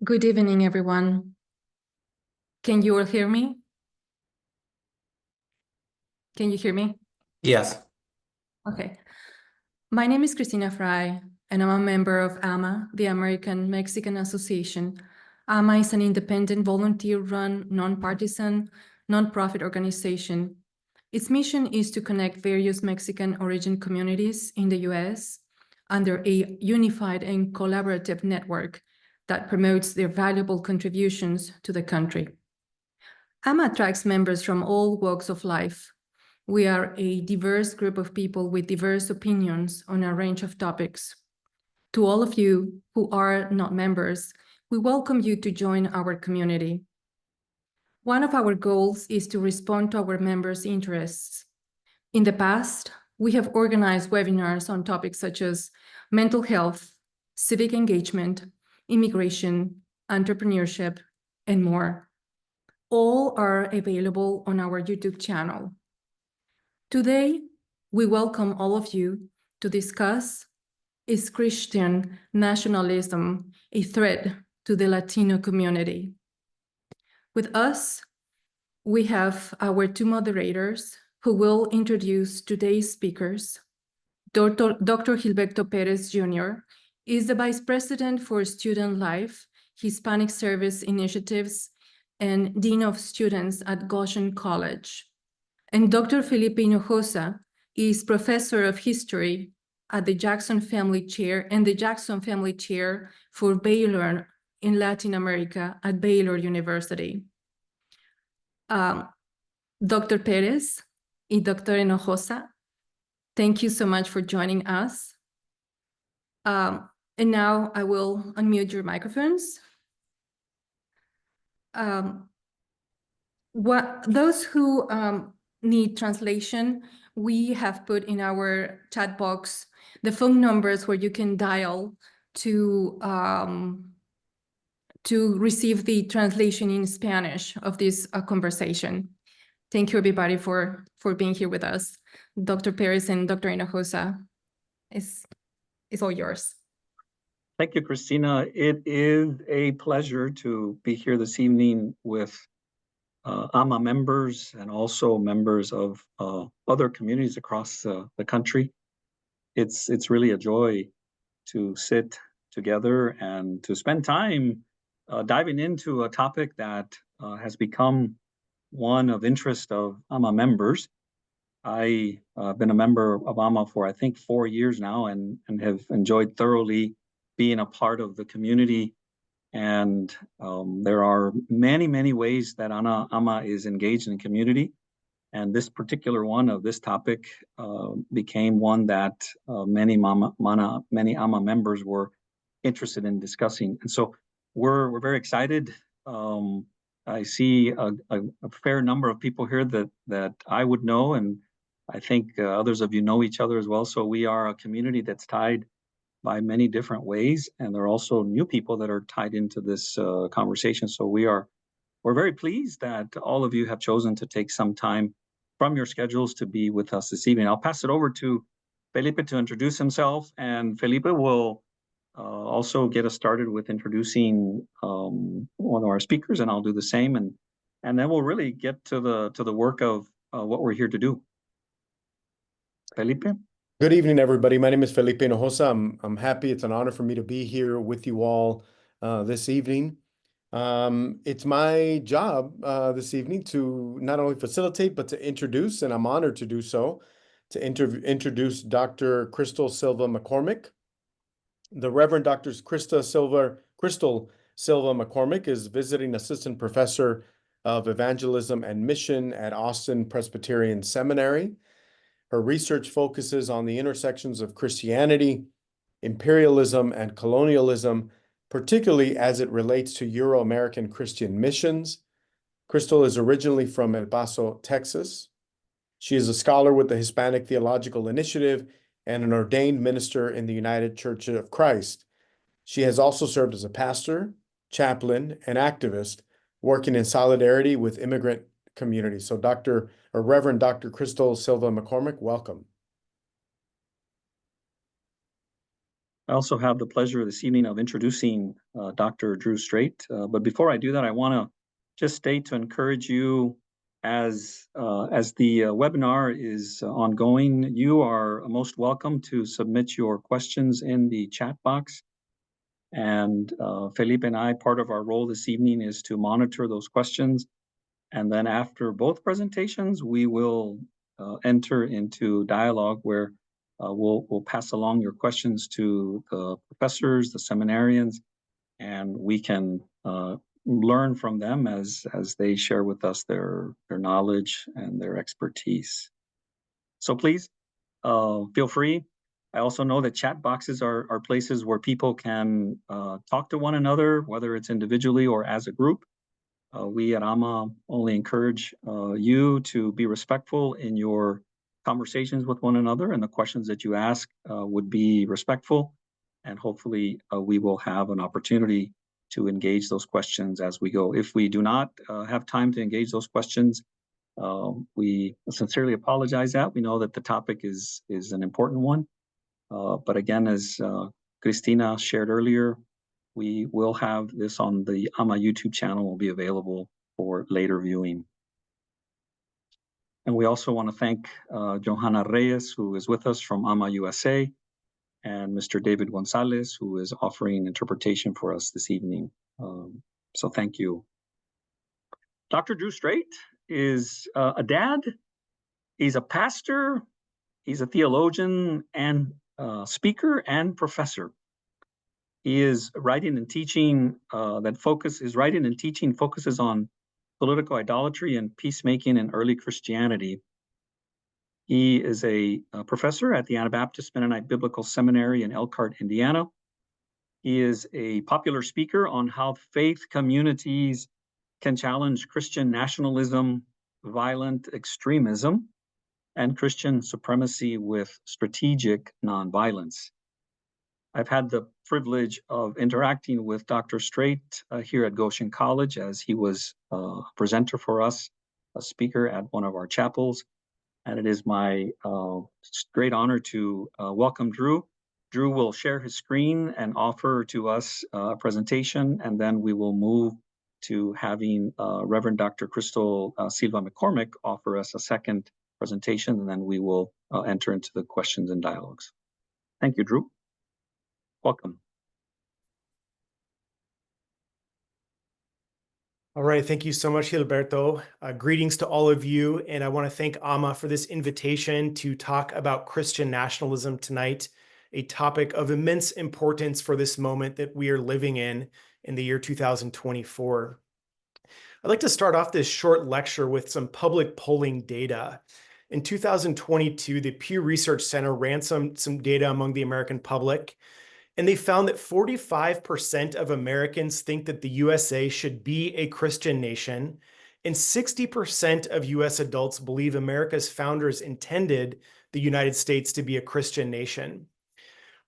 Good evening, everyone. Can you all hear me? Can you hear me? Yes. Okay. My name is Cristina Fry, and I'm a member of AMA, the American Mexican Association. AMA is an independent, volunteer-run, nonpartisan, nonprofit organization. Its mission is to connect various Mexican origin communities in the U.S. under a unified and collaborative network that promotes their valuable contributions to the country. AMA attracts members from all walks of life. We are a diverse group of people with diverse opinions on a range of topics. To all of you who are not members, we welcome you to join our community. One of our goals is to respond to our members' interests. In the past, we have organized webinars on topics such as mental health, civic engagement, immigration, entrepreneurship, and more. All are available on our YouTube channel. Today, we welcome all of you to discuss, is Christian nationalism a threat to the Latino community? With us, we have our two moderators who will introduce today's speakers. Dr. Gilberto Perez Jr. is the Vice President for Student Life, Hispanic Service Initiatives, and Dean of Students at Goshen College. And Dr. Felipe Hinojosa is Professor of History at the Jackson Family Chair and the Jackson Family Chair for Baylor in Latin America at Baylor University. Dr. Perez y Dr. Hinojosa, thank you so much for joining us. And now I will unmute your microphones. Those who need translation, we have put in our chat box the phone numbers where you can dial to receive the translation in Spanish of this conversation. Thank you, everybody, for being here with us. Dr. Perez and Dr. Hinojosa, it's all yours. Thank you, Christina. It is a pleasure to be here this evening with AMA members and also members of other communities across the country. It's really a joy to sit together and to spend time diving into a topic that has become one of interest of AMA members. I've been a member of AMA for, I think, 4 years now and have enjoyed thoroughly being a part of the community. And there are many, many ways that AMA is engaged in community. And this particular one of this topic became one that many AMA members were interested in discussing. And so we're very excited. I see a fair number of people here that I would know, and I think others of you know each other as well. So we are a community that's tied by many different ways, and there are also new people that are tied into this conversation. So we're very pleased that all of you have chosen to take some time from your schedules to be with us this evening. I'll pass it over to Felipe to introduce himself, and Felipe will also get us started with introducing one of our speakers, and I'll do the same, and then we'll really get to the work of what we're here to do. Felipe? Good evening, everybody. My name is Felipe Hinojosa. I'm happy. It's an honor for me to be here with you all this evening. It's my job this evening to not only facilitate, but to introduce, and I'm honored to do so, to introduce Dr. Crystal Silva-McCormick. The Reverend Dr. Crystal Silva-McCormick is visiting assistant professor of evangelism and mission at Austin Presbyterian Seminary. Her research focuses on the intersections of Christianity, imperialism, and colonialism, particularly as it relates to Euro-American Christian missions. Crystal is originally from El Paso, Texas. She is a scholar with the Hispanic Theological Initiative and an ordained minister in the United Church of Christ. She has also served as a pastor, chaplain, and activist, working in solidarity with immigrant communities. So Reverend Dr. Crystal Silva-McCormick, welcome. I also have the pleasure this evening of introducing Dr. Drew Strait. But before I do that, I want to just state to encourage you as the webinar is ongoing, you are most welcome to submit your questions in the chat box. And Felipe and I, part of our role this evening is to monitor those questions. And then after both presentations, we will enter into dialogue where we'll pass along your questions to the professors, the seminarians, and we can learn from them as they share with us their knowledge and their expertise. So please feel free. I also know that chat boxes are places where people can talk to one another, whether it's individually or as a group. We at AMA only encourage you to be respectful in your conversations with one another, and the questions that you ask would be respectful. And hopefully we will have an opportunity to engage those questions as we go. If we do not have time to engage those questions, we sincerely apologize that. We know that the topic is an important one. But again, as Cristina shared earlier, we will have this on the AMA YouTube channel, will be available for later viewing. And we also want to thank Johanna Reyes, who is with us from AMA USA, and Mr. David Gonzalez, who is offering interpretation for us this evening. So thank you. Dr. Drew Strait is a dad, he's a pastor, he's a theologian and speaker and professor. He is writing and teaching his writing and teaching focuses on political idolatry and peacemaking in early Christianity. He is a professor at the Anabaptist Mennonite Biblical Seminary in Elkhart, Indiana. He is a popular speaker on how faith communities can challenge Christian nationalism, violent extremism, and Christian supremacy with strategic nonviolence. I've had the privilege of interacting with Dr. Strait here at Goshen College as he was a presenter for us, a speaker at one of our chapels. And it is my great honor to welcome Drew. Drew will share his screen and offer to us a presentation, and then we will move to having Reverend Dr. Crystal Silva-McCormick offer us a second presentation, and then we will enter into the questions and dialogues. Thank you, Drew. Welcome. All right, thank you so much, Gilberto. Greetings to all of you, and I want to thank AMA for this invitation to talk about Christian nationalism tonight, a topic of immense importance for this moment that we are living in the year 2024. I'd like to start off this short lecture with some public polling data. In 2022, the Pew Research Center ran some data among the American public, and they found that 45% of Americans think that the USA should be a Christian nation, and 60% of US adults believe America's founders intended the United States to be a Christian nation.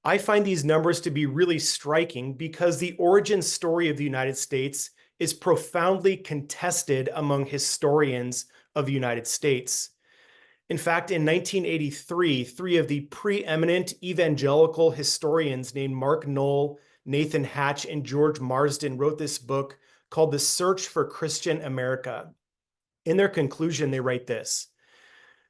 I find these numbers to be really striking because the origin story of the United States is profoundly contested among historians of the United States. In fact, in 1983, three of the preeminent evangelical historians named Mark Knoll, Nathan Hatch, and George Marsden wrote this book called The Search for Christian America. In their conclusion, they write this.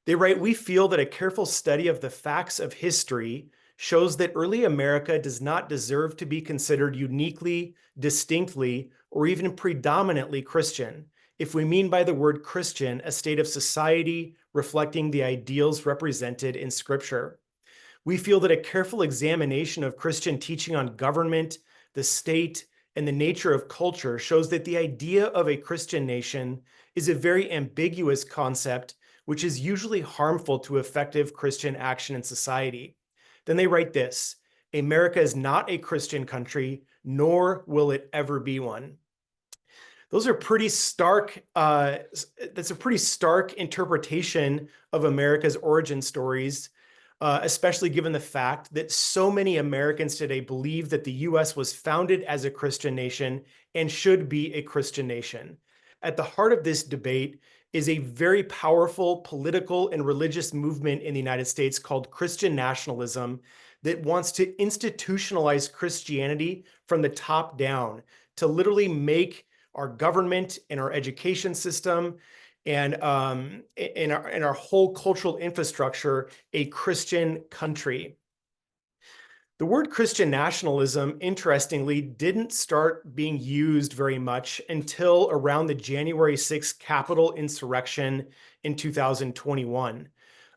They write, "We feel that a careful study of the facts of history shows that early America does not deserve to be considered uniquely, distinctly, or even predominantly Christian, if we mean by the word Christian a state of society reflecting the ideals represented in Scripture. We feel that a careful examination of Christian teaching on government, the state, and the nature of culture shows that the idea of a Christian nation is a very ambiguous concept, which is usually harmful to effective Christian action in society." Then they write this, "America is not a Christian country, nor will it ever be one." Those are pretty stark, that's a pretty stark interpretation of America's origin stories, especially given the fact that so many Americans today believe that the US was founded as a Christian nation and should be a Christian nation. At the heart of this debate is a very powerful political and religious movement in the United States called Christian nationalism that wants to institutionalize Christianity from the top down, to literally make our government and our education system and in our whole cultural infrastructure a Christian country. The word Christian nationalism, interestingly, didn't start being used very much until around the January 6th Capitol insurrection in 2021.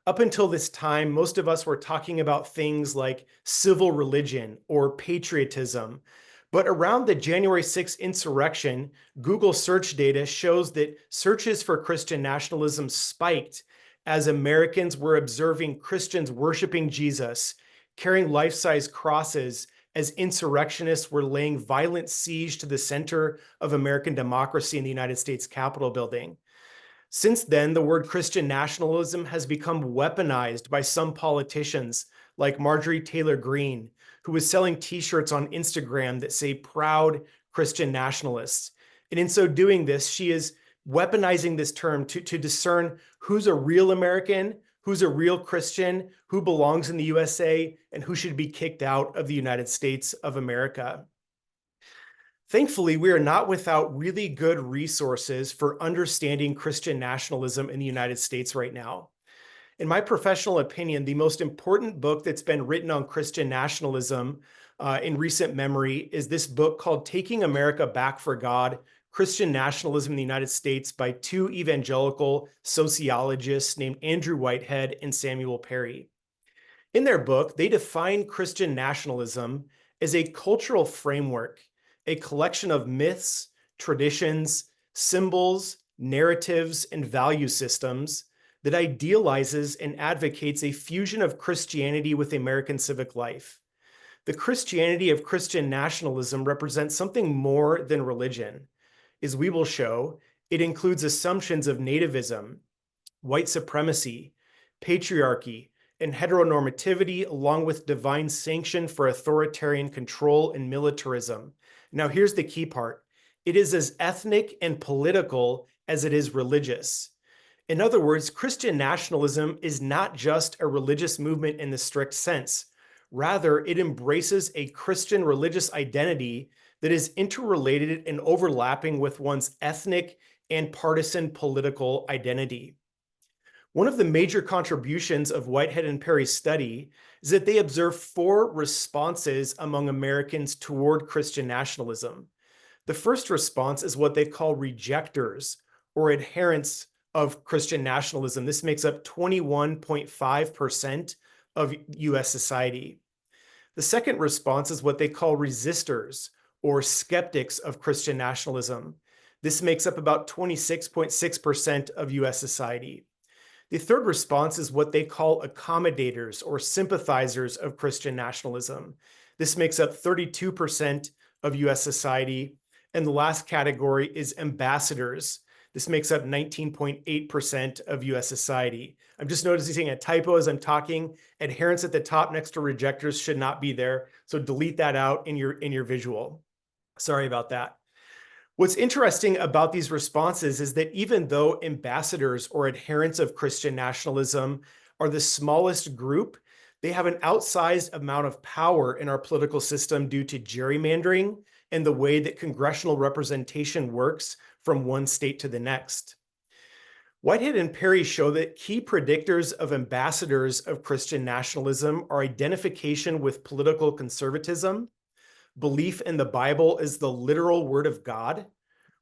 Up until this time, most of us were talking about things like civil religion or patriotism. But around the January 6th insurrection, Google search data shows that searches for Christian nationalism spiked as Americans were observing Christians worshiping Jesus, carrying life-size crosses, as insurrectionists were laying violent siege to the center of American democracy in the United States Capitol building. Since then, the word Christian nationalism has become weaponized by some politicians like Marjorie Taylor Greene, who was selling t-shirts on Instagram that say proud Christian nationalists. And in so doing this, she is weaponizing this term to discern who's a real American, who's a real Christian, who belongs in the USA, and who should be kicked out of the United States of America. Thankfully, we are not without really good resources for understanding Christian nationalism in the United States right now. In my professional opinion, the most important book that's been written on Christian nationalism in recent memory is this book called Taking America Back for God, Christian Nationalism in the United States by two evangelical sociologists named Andrew Whitehead and Samuel Perry. In their book, they define Christian nationalism as a cultural framework, a collection of myths, traditions, symbols, narratives, and value systems that idealizes and advocates a fusion of Christianity with American civic life. The Christianity of Christian nationalism represents something more than religion. As we will show, it includes assumptions of nativism, white supremacy, patriarchy, and heteronormativity, along with divine sanction for authoritarian control and militarism. Now, here's the key part. It is as ethnic and political as it is religious. In other words, Christian nationalism is not just a religious movement in the strict sense. Rather, it embraces a Christian religious identity that is interrelated and overlapping with one's ethnic and partisan political identity. One of the major contributions of Whitehead and Perry's study is that they observed 4 responses among Americans toward Christian nationalism. The first response is what they call rejectors or adherents of Christian nationalism. This makes up 21.5% of US society. The second response is what they call resistors or skeptics of Christian nationalism. This makes up about 26.6% of US society. The third response is what they call accommodators or sympathizers of Christian nationalism. This makes up 32% of US society. And the last category is ambassadors. This makes up 19.8% of US society. I'm just noticing a typo as I'm talking. Adherents at the top next to rejectors should not be there. So delete that out in your visual. Sorry about that. What's interesting about these responses is that even though ambassadors or adherents of Christian nationalism are the smallest group, they have an outsized amount of power in our political system due to gerrymandering and the way that congressional representation works from one state to the next. Whitehead and Perry show that key predictors of ambassadors of Christian nationalism are identification with political conservatism, belief in the Bible as the literal word of God,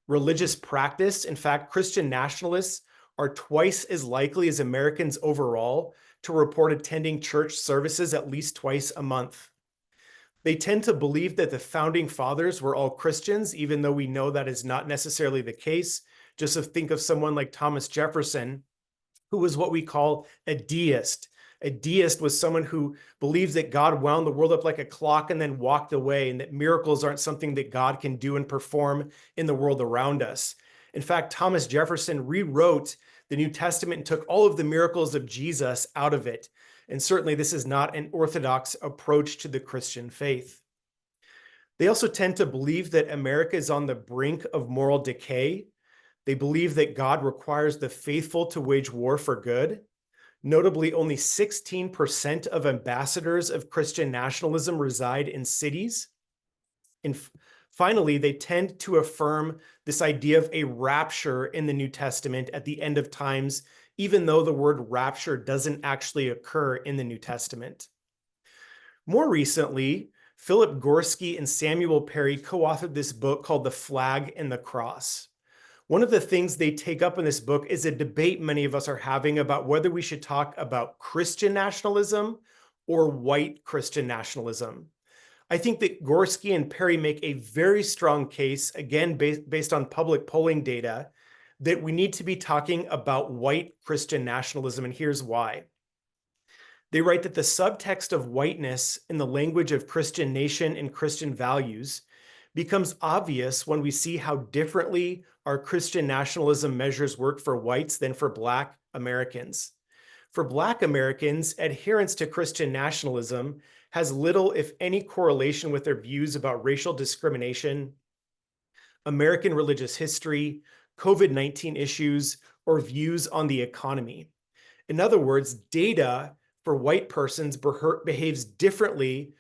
religious practice. In fact, Christian nationalists are twice as likely as Americans overall to report attending church services at least twice a month. They tend to believe that the founding fathers were all Christians, even though we know that is not necessarily the case. Just think of someone like Thomas Jefferson, who was what we call a deist. A deist was someone who believes that God wound the world up like a clock and then walked away, and that miracles aren't something that God can do and perform in the world around us. In fact, Thomas Jefferson rewrote the New Testament and took all of the miracles of Jesus out of it. And certainly this is not an orthodox approach to the Christian faith. They also tend to believe that America is on the brink of moral decay. They believe that God requires the faithful to wage war for good. Notably, only 16% of ambassadors of Christian nationalism reside in cities. And finally, they tend to affirm this idea of a rapture in the New Testament at the end of times, even though the word rapture doesn't actually occur in the New Testament. More recently, Philip Gorski and Samuel Perry co-authored this book called The Flag and the Cross. One of the things they take up in this book is a debate many of us are having about whether we should talk about Christian nationalism or white Christian nationalism. I think that Gorski and Perry make a very strong case, again, based on public polling data, that we need to be talking about white Christian nationalism, and here's why. They write that the subtext of whiteness in the language of Christian nation and Christian values becomes obvious when we see how differently our Christian nationalism measures work for whites than for Black Americans. For Black Americans, adherence to Christian nationalism has little, if any, correlation with their views about racial discrimination, American religious history, COVID-19 issues, or views on the economy. In other words, data for white persons behaves differently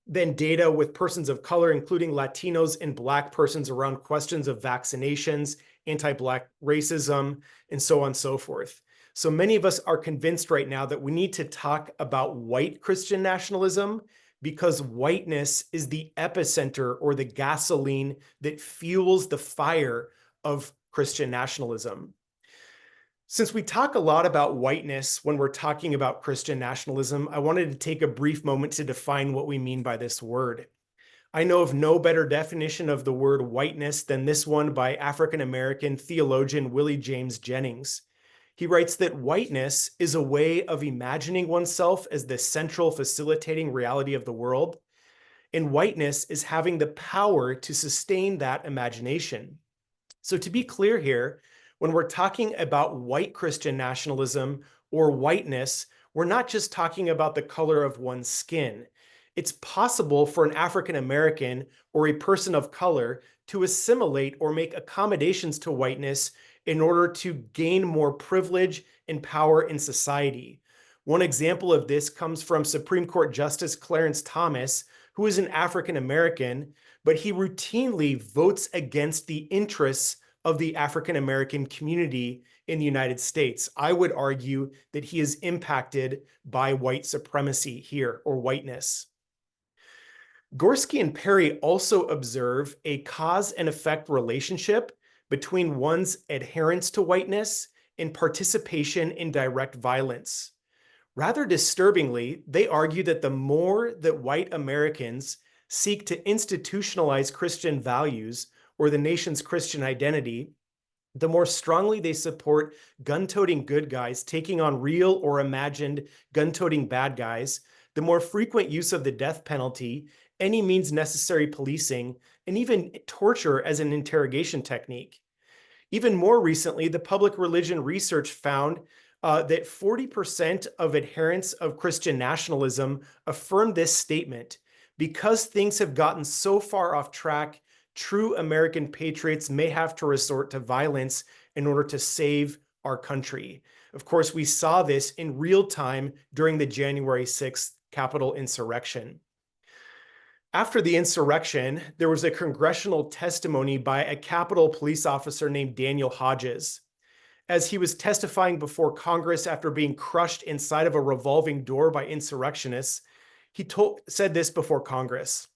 than data with persons of color, including Latinos and Black persons, around questions of vaccinations, anti-Black racism, and so on and so forth. So many of us are convinced right now that we need to talk about white Christian nationalism because whiteness is the epicenter or the gasoline that fuels the fire of Christian nationalism. Since we talk a lot about whiteness when we're talking about Christian nationalism, I wanted to take a brief moment to define what we mean by this word. I know of no better definition of the word whiteness than this one by African-American theologian Willie James Jennings. He writes that whiteness is a way of imagining oneself as the central facilitating reality of the world, and whiteness is having the power to sustain that imagination. So to be clear here, when we're talking about white Christian nationalism or whiteness, we're not just talking about the color of one's skin. It's possible for an African American or a person of color to assimilate or make accommodations to whiteness in order to gain more privilege and power in society. One example of this comes from Supreme Court Justice Clarence Thomas, who is an African American, but he routinely votes against the interests of the African American community in the United States. I would argue that he is impacted by white supremacy here, or whiteness. Gorski and Perry also observe a cause and effect relationship between one's adherence to whiteness and participation in direct violence. Rather disturbingly, they argue that the more that white Americans seek to institutionalize Christian values or the nation's Christian identity, the more strongly they support gun-toting good guys taking on real or imagined gun-toting bad guys, the more frequent use of the death penalty, any means necessary policing, and even torture as an interrogation technique. Even more recently, the public religion research found that 40% of adherents of Christian nationalism affirm this statement: because things have gotten so far off track, true American patriots may have to resort to violence in order to save our country. Of course, we saw this in real time during the January 6th Capitol insurrection. After the insurrection, there was a congressional testimony by a Capitol police officer named Daniel Hodges. As he was testifying before Congress after being crushed inside of a revolving door by insurrectionists, he said this before Congress: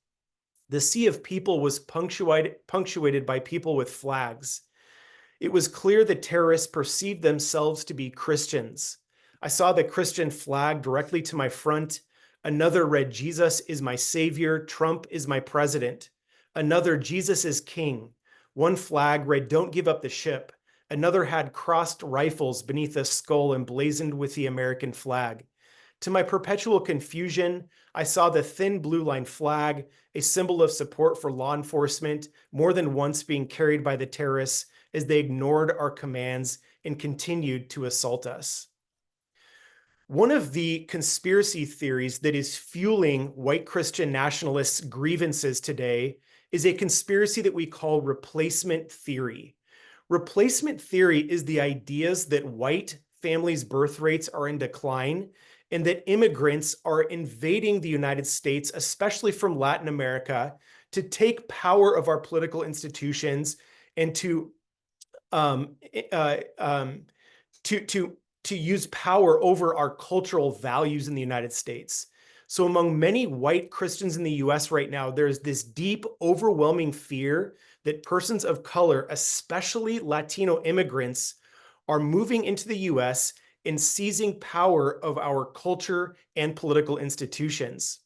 "The sea of people was punctuated by people with flags. It was clear the terrorists perceived themselves to be Christians. I saw the Christian flag directly to my front. Another read, 'Jesus is my savior, Trump is my president.' Another, 'Jesus is king.' One flag read, 'Don't give up the ship.' Another had crossed rifles beneath a skull emblazoned with the American flag. To my perpetual confusion, I saw the thin blue line flag, a symbol of support for law enforcement, more than once being carried by the terrorists as they ignored our commands and continued to assault us." One of the conspiracy theories that is fueling white Christian nationalists' grievances today is a conspiracy that we call replacement theory. Replacement theory is the ideas that white families' birth rates are in decline, and that immigrants are invading the United States, especially from Latin America, to take power of our political institutions and to use power over our cultural values in the United States. So among many white Christians in the US right now, there's this deep, overwhelming fear that persons of color, especially Latino immigrants, are moving into the US and seizing power of our culture and political institutions.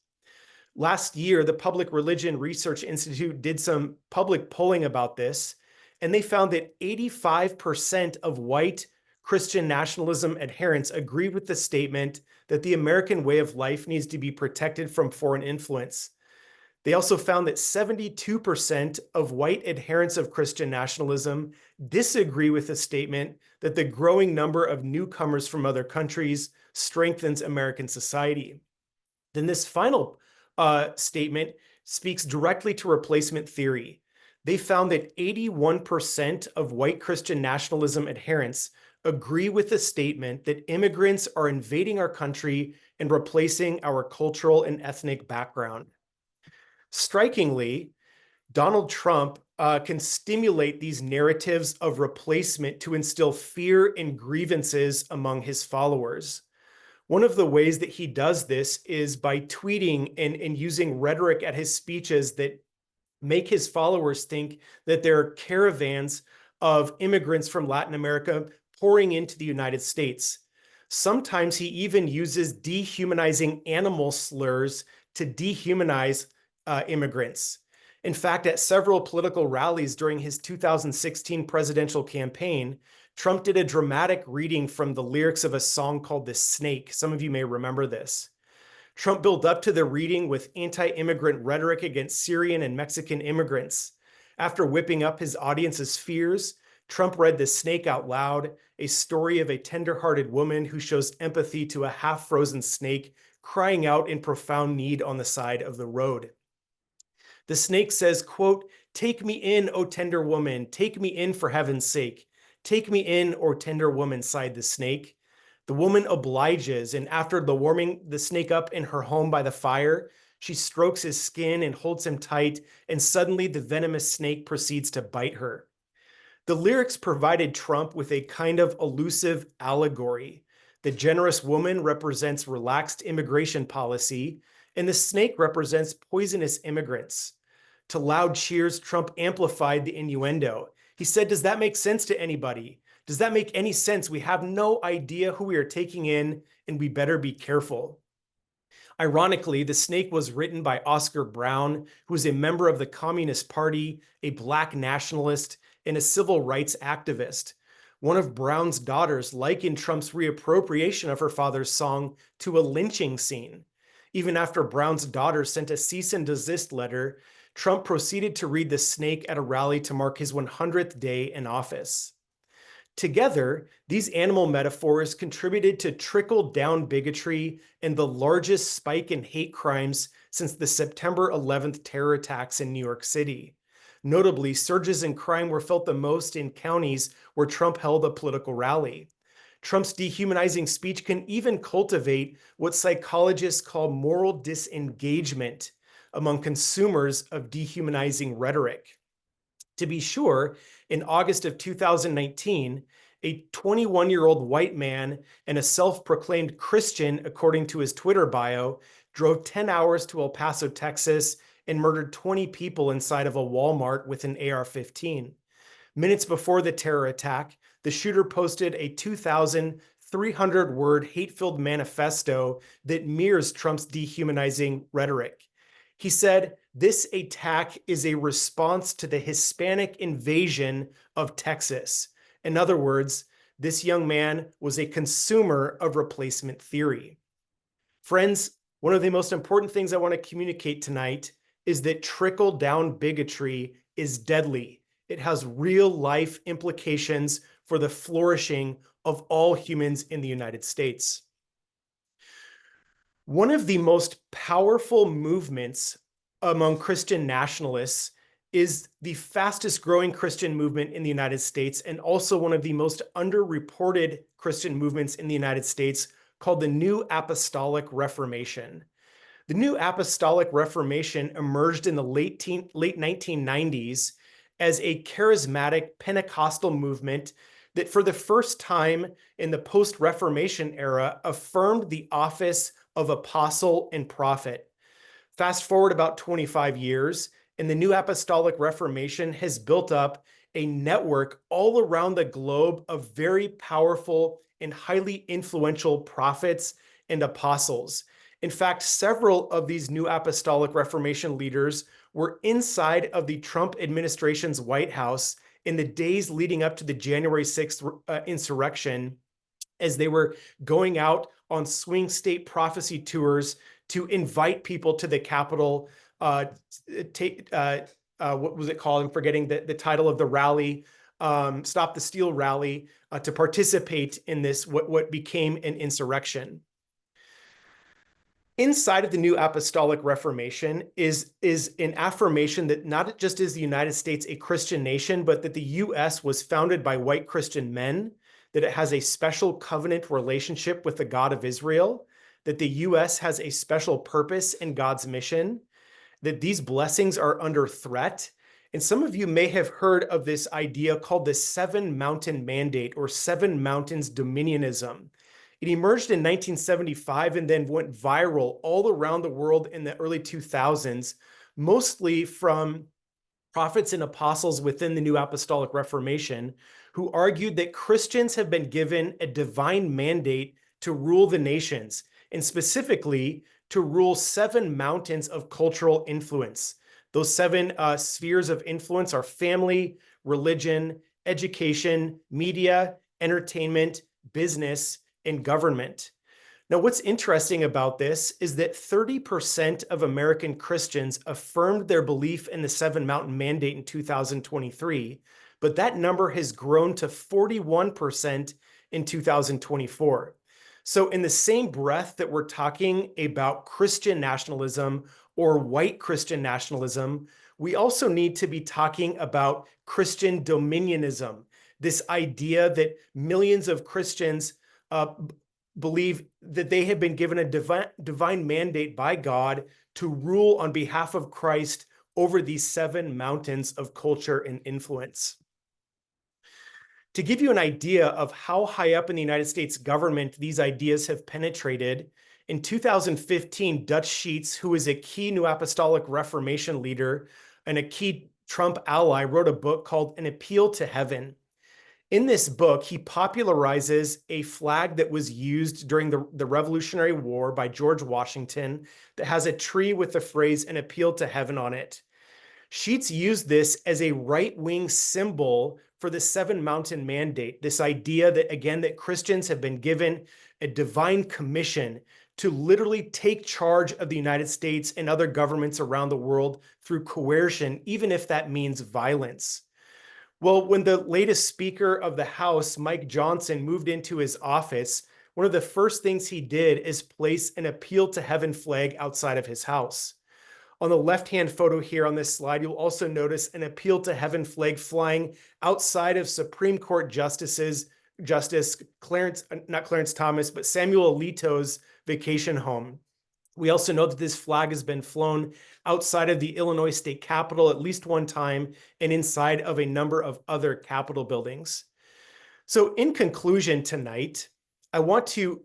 Last year, the Public Religion Research Institute did some public polling about this, and they found that 85% of white Christian nationalism adherents agree with the statement that the American way of life needs to be protected from foreign influence. They also found that 72% of white adherents of Christian nationalism disagree with the statement that the growing number of newcomers from other countries strengthens American society. Then this final statement speaks directly to replacement theory. They found that 81% of white Christian nationalism adherents agree with the statement that immigrants are invading our country and replacing our cultural and ethnic background. Strikingly, Donald Trump can stimulate these narratives of replacement to instill fear and grievances among his followers. One of the ways that he does this is by tweeting and using rhetoric at his speeches that make his followers think that there are caravans of immigrants from Latin America pouring into the United States. Sometimes he even uses dehumanizing animal slurs to dehumanize immigrants. In fact, at several political rallies during his 2016 presidential campaign, Trump did a dramatic reading from the lyrics of a song called "The Snake." Some of you may remember this. Trump built up to the reading with anti-immigrant rhetoric against Syrian and Mexican immigrants. After whipping up his audience's fears, Trump read "The Snake" out loud, a story of a tender-hearted woman who shows empathy to a half-frozen snake crying out in profound need on the side of the road. The snake says, quote, "Take me in, O tender woman, take me in for heaven's sake. Take me in, O tender woman," sighed the snake. The woman obliges, and after warming the snake up in her home by the fire, she strokes his skin and holds him tight, and suddenly the venomous snake proceeds to bite her. The lyrics provided Trump with a kind of elusive allegory. The generous woman represents relaxed immigration policy, and the snake represents poisonous immigrants. To loud cheers, Trump amplified the innuendo. He said, "Does that make sense to anybody? Does that make any sense? We have no idea who we are taking in, and we better be careful." Ironically, "The Snake" was written by Oscar Brown, who is a member of the Communist Party, a Black nationalist, and a civil rights activist. One of Brown's daughters likened Trump's reappropriation of her father's song to a lynching scene. Even after Brown's daughter sent a cease and desist letter, Trump proceeded to read "The Snake" at a rally to mark his 100th day in office. Together, these animal metaphors contributed to trickle-down bigotry and the largest spike in hate crimes since the September 11th terror attacks in New York City. Notably, surges in crime were felt the most in counties where Trump held a political rally. Trump's dehumanizing speech can even cultivate what psychologists call moral disengagement among consumers of dehumanizing rhetoric. To be sure, in August of 2019, a 21-year-old white man and a self-proclaimed Christian, according to his Twitter bio, drove 10 hours to El Paso, Texas, and murdered 20 people inside of a Walmart with an AR-15. Minutes before the terror attack, the shooter posted a 2,300-word hate-filled manifesto that mirrors Trump's dehumanizing rhetoric. He said, "This attack is a response to the Hispanic invasion of Texas." In other words, this young man was a consumer of replacement theory. Friends, one of the most important things I want to communicate tonight is that trickle-down bigotry is deadly. It has real-life implications for the flourishing of all humans in the United States. One of the most powerful movements among Christian nationalists is the fastest growing Christian movement in the United States and also one of the most underreported Christian movements in the United States, called the New Apostolic Reformation. The New Apostolic Reformation emerged in the late 1990s as a charismatic Pentecostal movement that for the first time in the post-Reformation era affirmed the office of apostle and prophet. Fast forward about 25 years, and the New Apostolic Reformation has built up a network all around the globe of very powerful and highly influential prophets and apostles. In fact, several of these New Apostolic Reformation leaders were inside of the Trump administration's White House in the days leading up to the January 6th insurrection, as they were going out on swing state prophecy tours to invite people to the Capitol. What was it called? I'm forgetting the title of the rally, Stop the Steal rally, to participate in this, what became an insurrection. Inside of the New Apostolic Reformation is an affirmation that not just is the United States a Christian nation, but that the U.S. was founded by white Christian men, that it has a special covenant relationship with the God of Israel, that the U.S. has a special purpose in God's mission, that these blessings are under threat. And some of you may have heard of this idea called the Seven Mountain Mandate or Seven Mountains Dominionism. It emerged in 1975 and then went viral all around the world in the early 2000s, mostly from prophets and apostles within the New Apostolic Reformation, who argued that Christians have been given a divine mandate to rule the nations, and specifically to rule seven mountains of cultural influence. Those seven spheres of influence are family, religion, education, media, entertainment, business, and government. Now, what's interesting about this is that 30% of American Christians affirmed their belief in the Seven Mountain Mandate in 2023, but that number has grown to 41% in 2024. So in the same breath that we're talking about Christian nationalism or white Christian nationalism, we also need to be talking about Christian dominionism, this idea that millions of Christians believe that they have been given a divine mandate by God to rule on behalf of Christ over these seven mountains of culture and influence. To give you an idea of how high up in the United States government these ideas have penetrated, in 2015, Dutch Sheets, who is a key New Apostolic Reformation leader and a key Trump ally, wrote a book called An Appeal to Heaven. In this book, he popularizes a flag that was used during the Revolutionary War by George Washington that has a tree with the phrase "An Appeal to Heaven" on it. Sheets used this as a right-wing symbol for the Seven Mountain Mandate, this idea that, again, that Christians have been given a divine commission to literally take charge of the United States and other governments around the world through coercion, even if that means violence. Well, when the latest Speaker of the House, Mike Johnson, moved into his office, one of the first things he did is place an Appeal to Heaven flag outside of his house. On the left-hand photo here on this slide, you'll also notice an Appeal to Heaven flag flying outside of Supreme Court Justice Samuel Alito's vacation home. We also know that this flag has been flown outside of the Illinois State Capitol at least one time and inside of a number of other Capitol buildings. So in conclusion tonight, I want to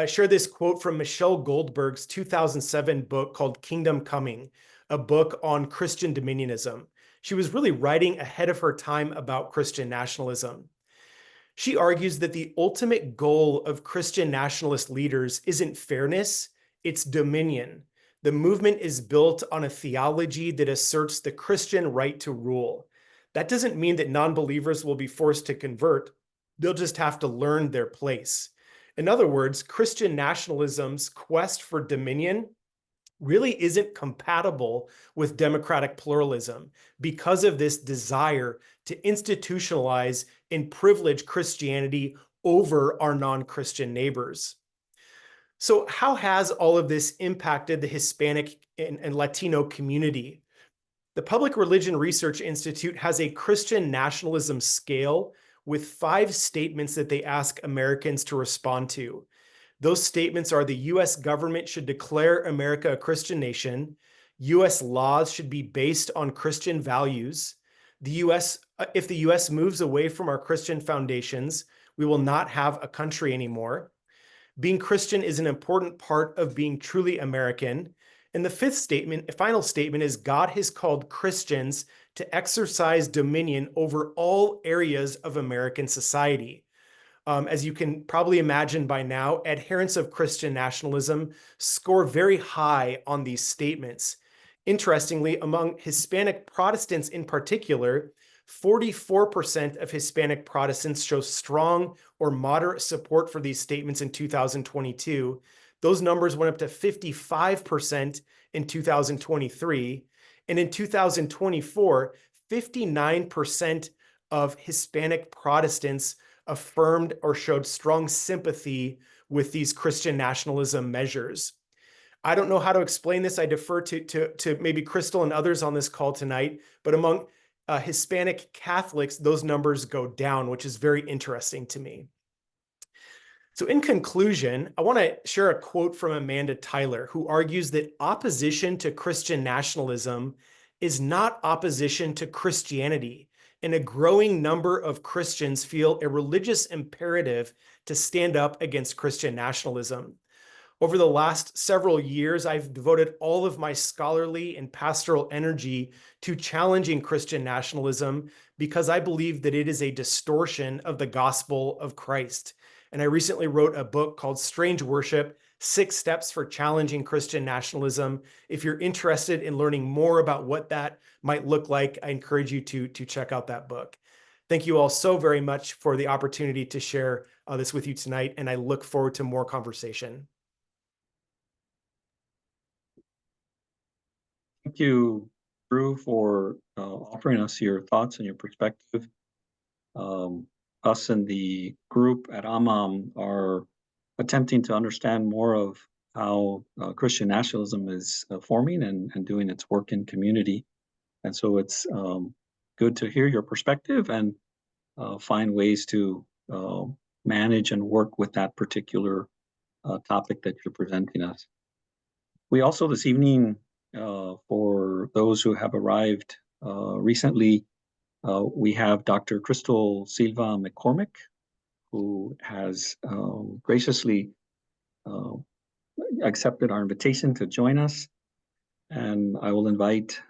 share this quote from Michelle Goldberg's 2007 book called Kingdom Coming, a book on Christian dominionism. She was really writing ahead of her time about Christian nationalism. She argues that the ultimate goal of Christian nationalist leaders isn't fairness, it's dominion. The movement is built on a theology that asserts the Christian right to rule. That doesn't mean that non-believers will be forced to convert. They'll just have to learn their place. In other words, Christian nationalism's quest for dominion really isn't compatible with democratic pluralism because of this desire to institutionalize and privilege Christianity over our non-Christian neighbors. So how has all of this impacted the Hispanic and Latino community? The Public Religion Research Institute has a Christian nationalism scale with 5 statements that they ask Americans to respond to. Those statements are: the U.S. government should declare America a Christian nation. U.S. laws should be based on Christian values. If the U.S. moves away from our Christian foundations, we will not have a country anymore. Being Christian is an important part of being truly American. And the 5th statement, final statement, is God has called Christians to exercise dominion over all areas of American society. As you can probably imagine by now, adherents of Christian nationalism score very high on these statements. Interestingly, among Hispanic Protestants in particular, 44% of Hispanic Protestants show strong or moderate support for these statements in 2022. Those numbers went up to 55% in 2023. And in 2024, 59% of Hispanic Protestants affirmed or showed strong sympathy with these Christian nationalism measures. I don't know how to explain this. I defer to maybe Crystal and others on this call tonight, but among Hispanic Catholics, those numbers go down, which is very interesting to me. So in conclusion, I want to share a quote from Amanda Tyler, who argues that opposition to Christian nationalism is not opposition to Christianity. And a growing number of Christians feel a religious imperative to stand up against Christian nationalism. Over the last several years, I've devoted all of my scholarly and pastoral energy to challenging Christian nationalism because I believe that it is a distortion of the gospel of Christ. And I recently wrote a book called Strange Worship: 6 Steps for Challenging Christian Nationalism. If you're interested in learning more about what that might look like, I encourage you to check out that book. Thank you all so very much for the opportunity to share this with you tonight, and I look forward to more conversation. Thank you, Drew, for offering us your thoughts and your perspective. Us in the group at AMAM are attempting to understand more of how Christian nationalism is forming and doing its work in community. And so it's good to hear your perspective and find ways to manage and work with that particular topic that you're presenting us. We also this evening, for those who have arrived recently, we have Dr. Crystal Silva-McCormick, who has graciously accepted our invitation to join us. And I will invite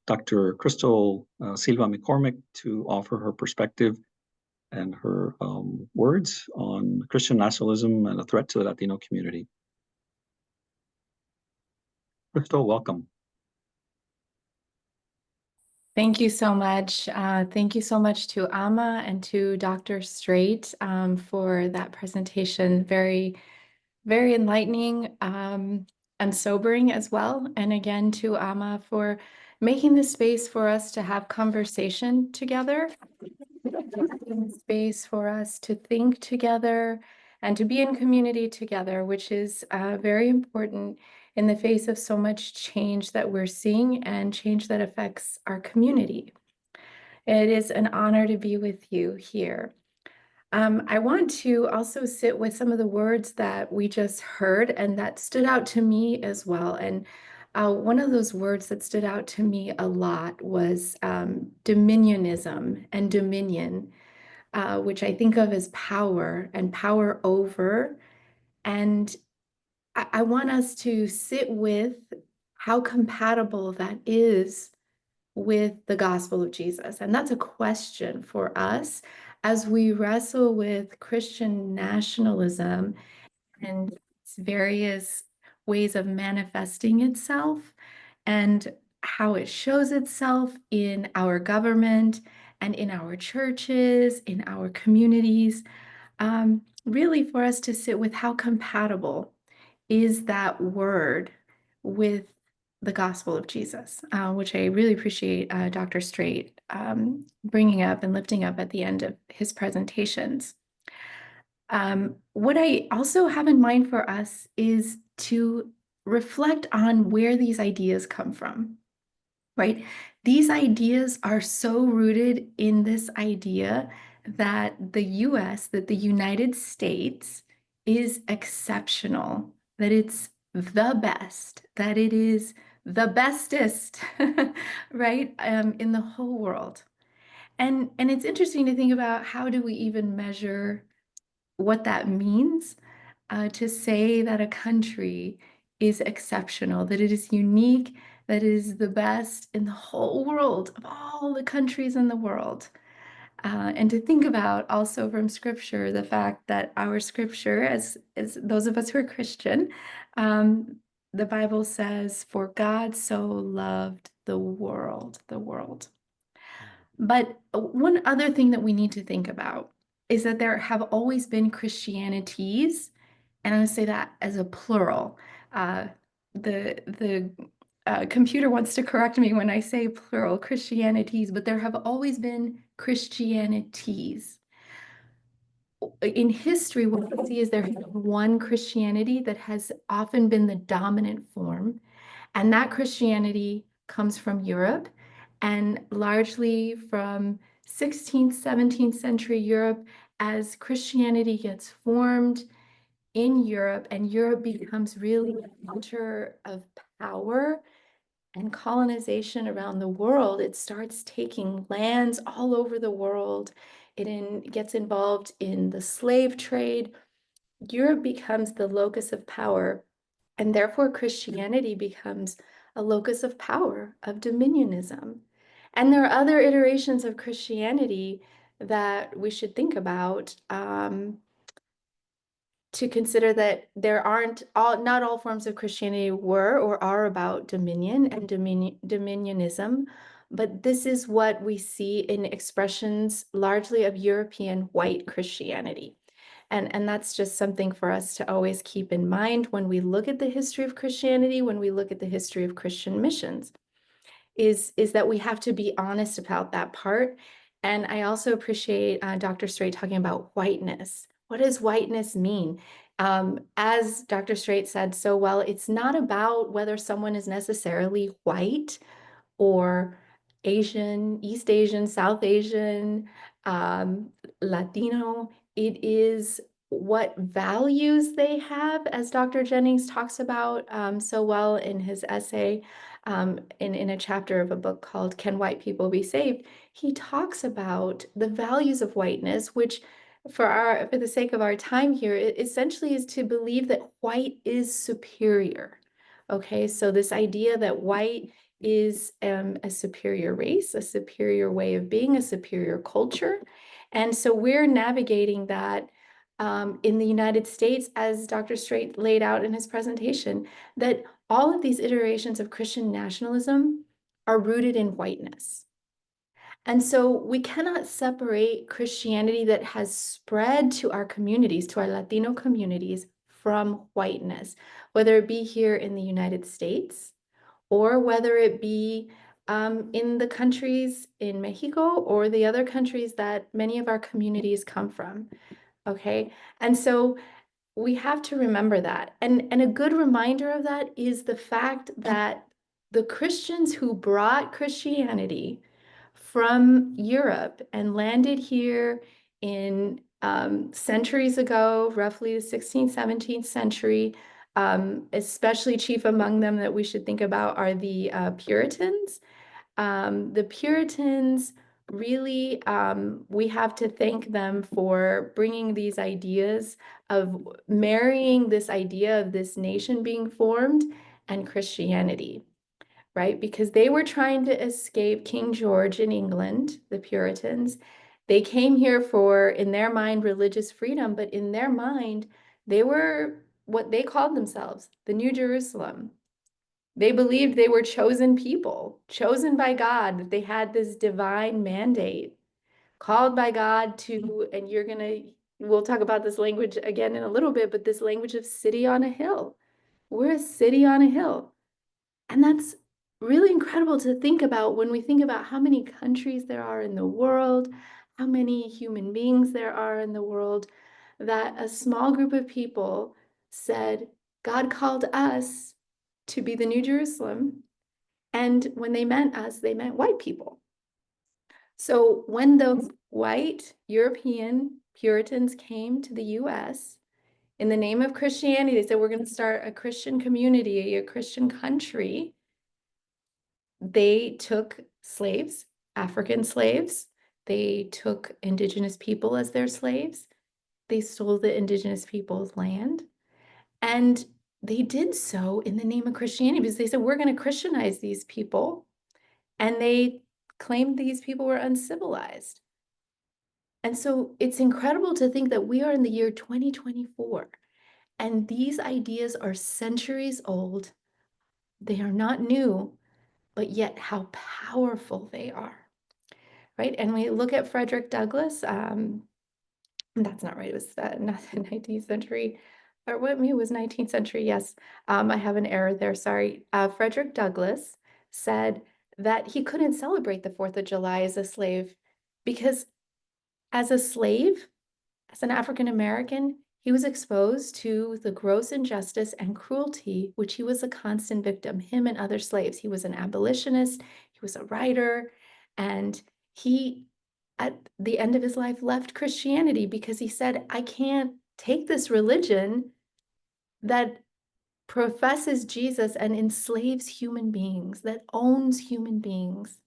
Dr. Crystal Silva-McCormick to offer her perspective and her words on Christian nationalism and a threat to the Latino community. Crystal, welcome. Thank you so much. Thank you so much to Ama and to Dr. Strait for that presentation. Very, very enlightening and sobering as well. And again, to Ama for making the space for us to have conversation together, space for us to think together and to be in community together, which is very important in the face of so much change that we're seeing and change that affects our community. It is an honor to be with you here. I want to also sit with some of the words that we just heard and that stood out to me as well. And one of those words that stood out to me a lot was dominionism and dominion, which I think of as power and power over. And I want us to sit with how compatible that is with the gospel of Jesus. And that's a question for us as we wrestle with Christian nationalism and its various ways of manifesting itself and how it shows itself in our government and in our churches, in our communities. Really for us to sit with how compatible is that word with the gospel of Jesus, which I really appreciate Dr. Strait bringing up and lifting up at the end of his presentations. What I also have in mind for us is to reflect on where these ideas come from. right? These ideas are so rooted in this idea that the US, that the United States is exceptional, that it's the best, that it is the bestest, right? In the whole world. And it's interesting to think about, how do we even measure what that means? To say that a country is exceptional, that it is unique, that it is the best in the whole world, of all the countries in the world. And to think about also from scripture, the fact that our scripture, as those of us who are Christian, the Bible says, "For God so loved the world," the world. But one other thing that we need to think about is that there have always been Christianities, and I'm going to say that as a plural. The computer wants to correct me when I say plural, Christianities, but there have always been Christianities. In history, what we see is there has been one Christianity that has often been the dominant form, and that Christianity comes from Europe, and largely from 16th, 17th century Europe, as Christianity gets formed in Europe, and Europe becomes really a center of power and colonization around the world. It starts taking lands all over the world. It gets involved in the slave trade. Europe becomes the locus of power, and therefore Christianity becomes a locus of power, of dominionism. And there are other iterations of Christianity that we should think about, to consider that not all forms of Christianity were or are about dominion and dominionism, but this is what we see in expressions largely of European white Christianity. And that's just something for us to always keep in mind when we look at the history of Christianity, when we look at the history of Christian missions, is that we have to be honest about that part. And I also appreciate Dr. Strait talking about whiteness. What does whiteness mean? As Dr. Strait said so well, it's not about whether someone is necessarily white or Asian, East Asian, South Asian, Latino. It is what values they have, as Dr. Jennings talks about so well in his essay, in a chapter of a book called "Can White People Be Saved?" He talks about the values of whiteness, which for the sake of our time here, it essentially is to believe that white is superior. Okay, so this idea that white is a superior race, a superior way of being, a superior culture. And so we're navigating that in the United States, as Dr. Strait laid out in his presentation, that all of these iterations of Christian nationalism are rooted in whiteness. And so we cannot separate Christianity that has spread to our communities, to our Latino communities, from whiteness, whether it be here in the United States, or whether it be in the countries in Mexico or the other countries that many of our communities come from. Okay, and so we have to remember that. And a good reminder of that is the fact that the Christians who brought Christianity from Europe and landed here in centuries ago, roughly the 16th, 17th century, especially chief among them that we should think about are the Puritans. The Puritans really, we have to thank them for bringing these ideas of marrying this idea of this nation being formed and Christianity, right? Because they were trying to escape King George in England, the Puritans. They came here for, in their mind, religious freedom, but in their mind, they were what they called themselves, the New Jerusalem. They believed they were chosen people, chosen by God, that they had this divine mandate, called by God to, and we'll talk about this language again in a little bit, but this language of city on a hill. We're a city on a hill. And that's really incredible to think about when we think about how many countries there are in the world, how many human beings there are in the world, that a small group of people said, God called us to be the New Jerusalem, And when they meant us, they meant white people. So when those white European Puritans came to the US, in the name of Christianity, they said, we're going to start a Christian community, a Christian country. They took slaves, African slaves. They took indigenous people as their slaves. They stole the indigenous people's land. And they did so in the name of Christianity because they said, we're going to Christianize these people. And they claimed these people were uncivilized. And so it's incredible to think that we are in the year 2024, and these ideas are centuries old. They are not new, but yet how powerful they are, right? And we look at Frederick Douglass. That's not right. It was not the 19th century, or what? Maybe it was 19th century. Yes, I have an error there. Sorry. Frederick Douglass said that he couldn't celebrate the 4th of July as a slave because as a slave, as an African American, he was exposed to the gross injustice and cruelty, which he was a constant victim, him and other slaves. He was an abolitionist, he was a writer, and he, at the end of his life, left Christianity because he said, I can't take this religion that professes Jesus and enslaves human beings, that owns human beings.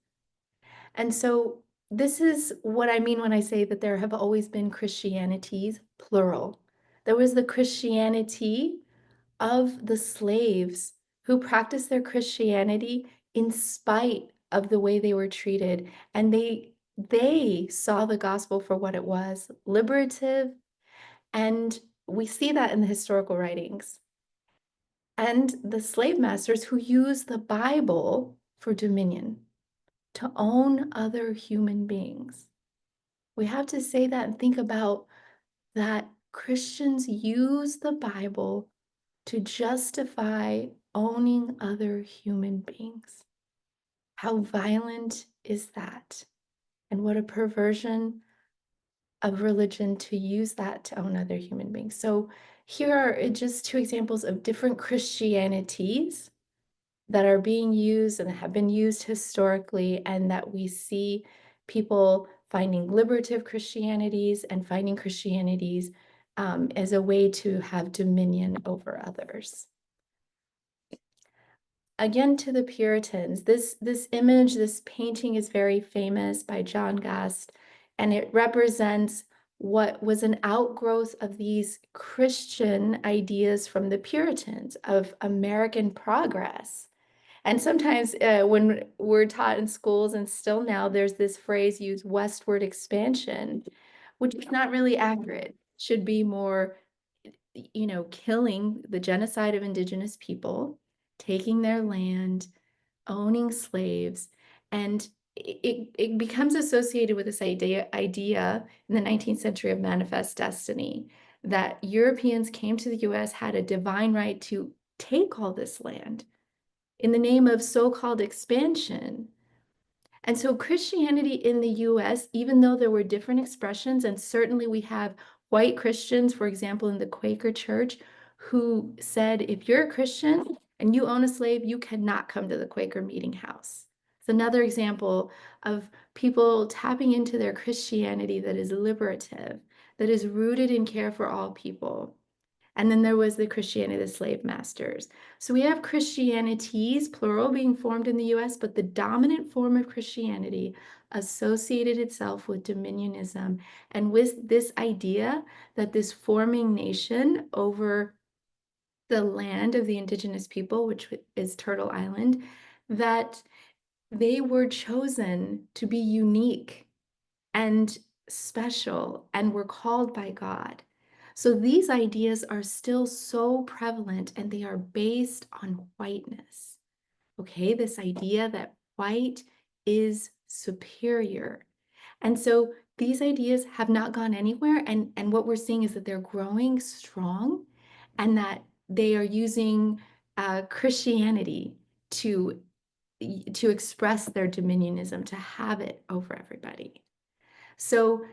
And so this is what I mean when I say that there have always been Christianities, plural. There was the Christianity of the slaves who practiced their Christianity in spite of the way they were treated. And they saw the gospel for what it was, liberative. And we see that in the historical writings. And the slave masters who used the Bible for dominion, to own other human beings. We have to say that and think about that Christians use the Bible to justify owning other human beings. How violent is that? And what a perversion of religion to use that to own other human beings. So here are just 2 examples of different Christianities that are being used and have been used historically, and that we see people finding liberative Christianities and finding Christianities as a way to have dominion over others. Again, to the Puritans, this image, this painting is very famous by John Gast, and it represents what was an outgrowth of these Christian ideas from the Puritans of American progress. And sometimes when we're taught in schools, and still now, there's this phrase used, westward expansion, which is not really accurate. Should be more, killing the genocide of indigenous people, taking their land, owning slaves. And it becomes associated with this idea in the 19th century of manifest destiny, that Europeans came to the US, had a divine right to take all this land in the name of so-called expansion. And so Christianity in the US, even though there were different expressions, and certainly we have white Christians, for example, in the Quaker Church, who said, if you're a Christian and you own a slave, you cannot come to the Quaker meeting house. It's another example of people tapping into their Christianity that is liberative, that is rooted in care for all people. And then there was the Christianity of the slave masters. So we have Christianities, plural, being formed in the US, but the dominant form of Christianity associated itself with dominionism and with this idea that this forming nation over the land of the indigenous people, which is Turtle Island, that they were chosen to be unique and special and were called by God. So these ideas are still so prevalent, and they are based on whiteness. Okay, this idea that white is superior. And so these ideas have not gone anywhere. And what we're seeing is that they're growing strong, and that they are using Christianity to express their dominionism, to have it over everybody. So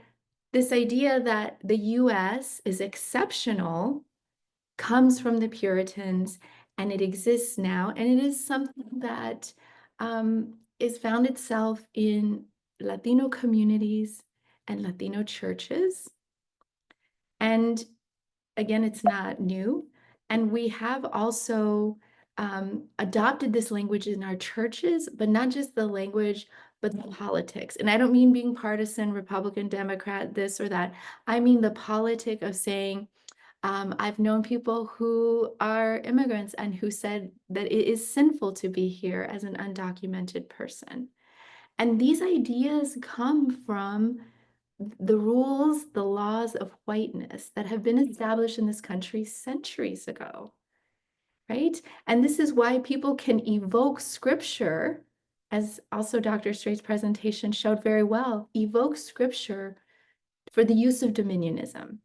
this idea that the US is exceptional comes from the Puritans, and it exists now, and it is something that is found itself in Latino communities and Latino churches. And again, it's not new. And we have also adopted this language in our churches, but not just the language, but the politics. And I don't mean being partisan, Republican, Democrat, this or that. I mean the politic of saying, I've known people who are immigrants and who said that it is sinful to be here as an undocumented person. And these ideas come from the rules, the laws of whiteness that have been established in this country centuries ago, right? And this is why people can evoke scripture, as also Dr. Strait's presentation showed very well, evoke scripture for the use of dominionism.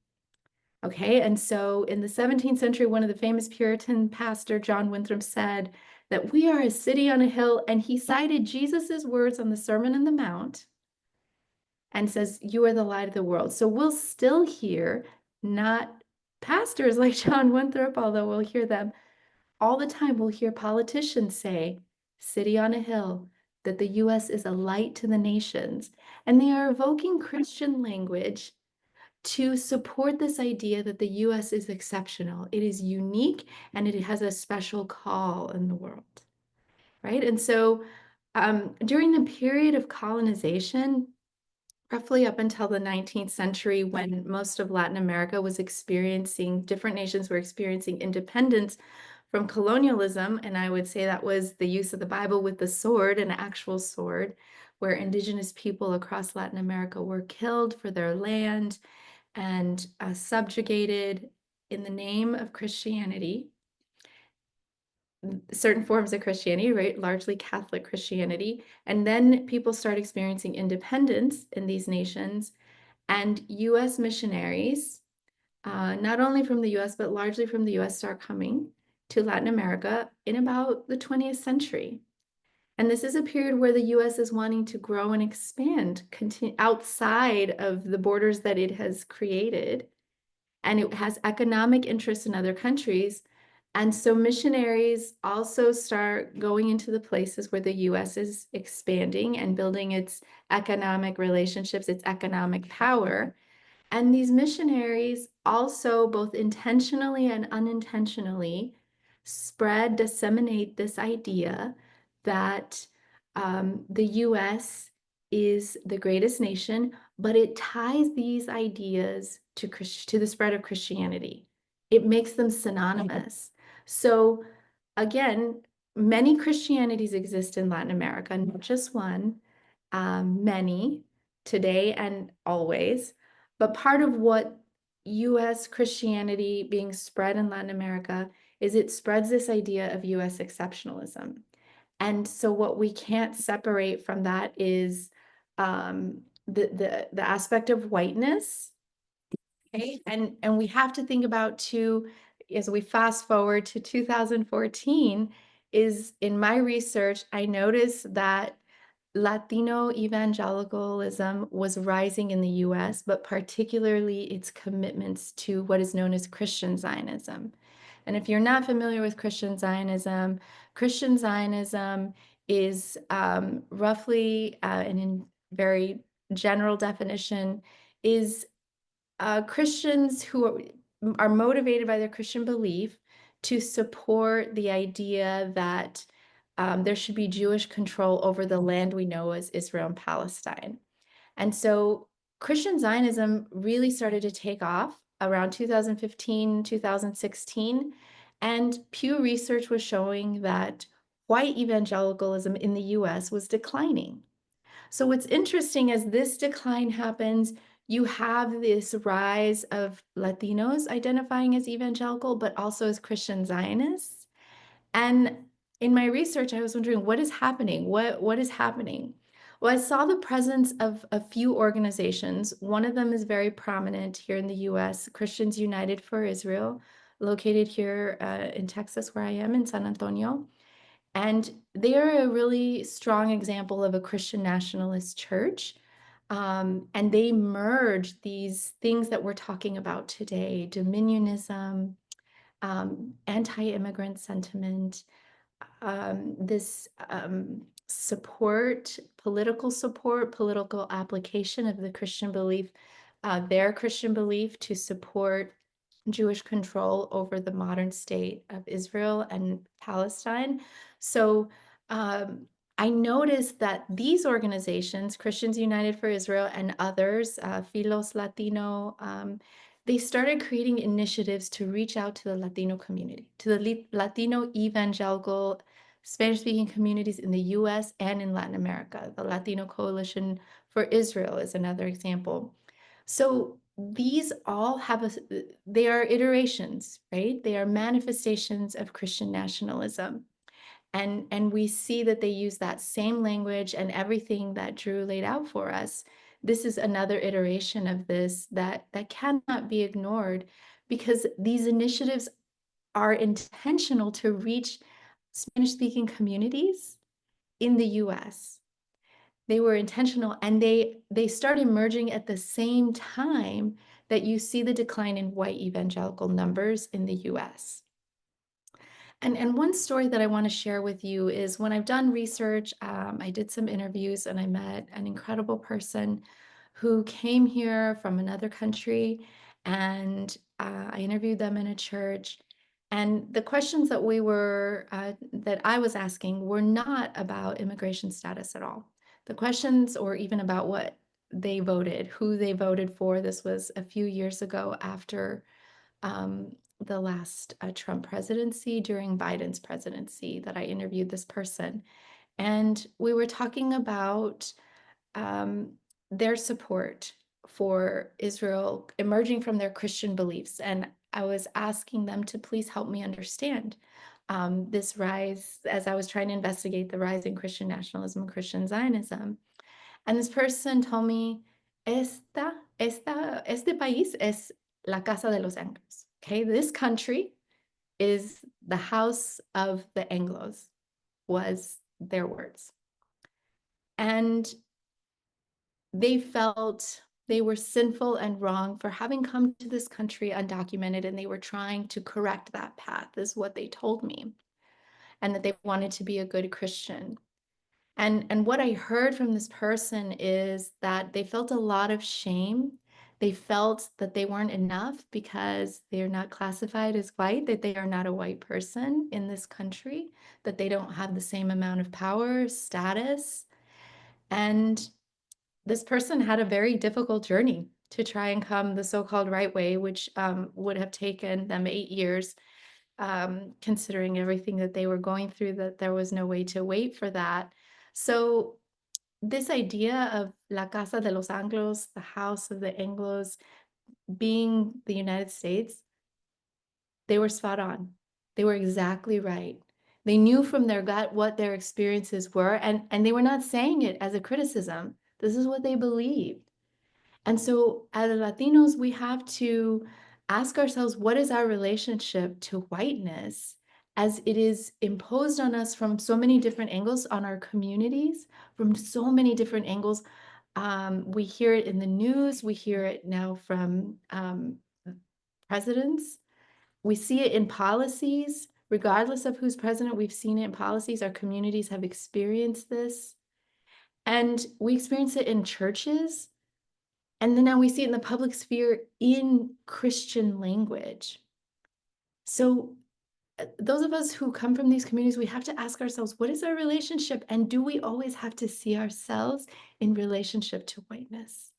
Okay, and so in the 17th century, one of the famous Puritan pastor, John Winthrop, said that we are a city on a hill, and he cited Jesus's words on the Sermon on the Mount and says, you are the light of the world. So we'll still hear not pastors like John Winthrop, although we'll hear them all the time. We'll hear politicians say, city on a hill, that the US is a light to the nations. And they are evoking Christian language to support this idea that the US is exceptional. It is unique and it has a special call in the world, right? And so during the period of colonization, roughly up until the 19th century, when most of Latin America was experiencing, different nations were experiencing independence from colonialism, and I would say that was the use of the Bible with the sword, an actual sword, where indigenous people across Latin America were killed for their land and subjugated in the name of Christianity, certain forms of Christianity, right? Largely Catholic Christianity. And then people start experiencing independence in these nations, and US missionaries, not only from the US, but largely from the US, start coming to Latin America in about the 20th century. And this is a period where the US is wanting to grow and expand outside of the borders that it has created. And it has economic interests in other countries. And so missionaries also start going into the places where the US is expanding and building its economic relationships, its economic power. And these missionaries also, both intentionally and unintentionally, disseminate this idea that the US is the greatest nation, but it ties these ideas to the spread of Christianity. It makes them synonymous. So again, many Christianities exist in Latin America, not just one, many today and always. But part of what US Christianity being spread in Latin America is it spreads this idea of US exceptionalism. And so what we can't separate from that is the aspect of whiteness. Okay, and we have to think about too, as we fast forward to 2014, is in my research, I noticed that Latino evangelicalism was rising in the US, but particularly its commitments to what is known as Christian Zionism. And if you're not familiar with Christian Zionism is roughly, and in very general definition, is Christians who are motivated by their Christian belief to support the idea that there should be Jewish control over the land we know as Israel and Palestine. And so Christian Zionism really started to take off around 2015, 2016. And Pew Research was showing that white evangelicalism in the US was declining. So what's interesting as this decline happens, you have this rise of Latinos identifying as evangelical, but also as Christian Zionists. And in my research, I was wondering, what is happening? What is happening? Well, I saw the presence of a few organizations. One of them is very prominent here in the US, Christians United for Israel, located here in Texas, where I am, in San Antonio. And they are a really strong example of a Christian nationalist church. And they merge these things that we're talking about today, dominionism, anti-immigrant sentiment, this support, political application of the Christian belief, their Christian belief to support Jewish control over the modern state of Israel and Palestine. So I noticed that these organizations, Christians United for Israel and others, Filos Latino, they started creating initiatives to reach out to the Latino community, to the Latino evangelical Spanish-speaking communities in the US and in Latin America. The Latino Coalition for Israel is another example. So these all have they are iterations, right? They are manifestations of Christian nationalism. And we see that they use that same language and everything that Drew laid out for us. This is another iteration of this that cannot be ignored, because these initiatives are intentional to reach Spanish-speaking communities in the US. They were intentional, and they start emerging at the same time that you see the decline in white evangelical numbers in the US. And one story that I want to share with you is, when I've done research, I did some interviews and I met an incredible person who came here from another country, and I interviewed them in a church. And the questions that that I was asking were not about immigration status at all. The questions, or even about what they voted, who they voted for. This was a few years ago after the last Trump presidency, during Biden's presidency, that I interviewed this person. And we were talking about their support for Israel emerging from their Christian beliefs. And I was asking them to please help me understand this rise, as I was trying to investigate the rise in Christian nationalism and Christian Zionism. And this person told me, este país es la casa de los Anglos. Okay, this country is the house of the Anglos, was their words. And they felt they were sinful and wrong for having come to this country undocumented, and they were trying to correct that path, is what they told me, and that they wanted to be a good Christian. And what I heard from this person is that they felt a lot of shame. They felt that they weren't enough because they're not classified as white, that they are not a white person in this country, that they don't have the same amount of power, status. And this person had a very difficult journey to try and come the so-called right way, which would have taken them 8 years, considering everything that they were going through, that there was no way to wait for that. So this idea of la casa de los Anglos, the house of the Anglos, being the United States, they were spot on. They were exactly right. They knew from their gut what their experiences were, and they were not saying it as a criticism. This is what they believed. And so as Latinos, we have to ask ourselves, what is our relationship to whiteness, as it is imposed on us from so many different angles, on our communities, from so many different angles. We hear it in the news. We hear it now from presidents. We see it in policies. Regardless of who's president, we've seen it in policies. Our communities have experienced this. And we experience it in churches. And then now we see it in the public sphere in Christian language. So those of us who come from these communities, we have to ask ourselves, what is our relationship? And do we always have to see ourselves in relationship to whiteness?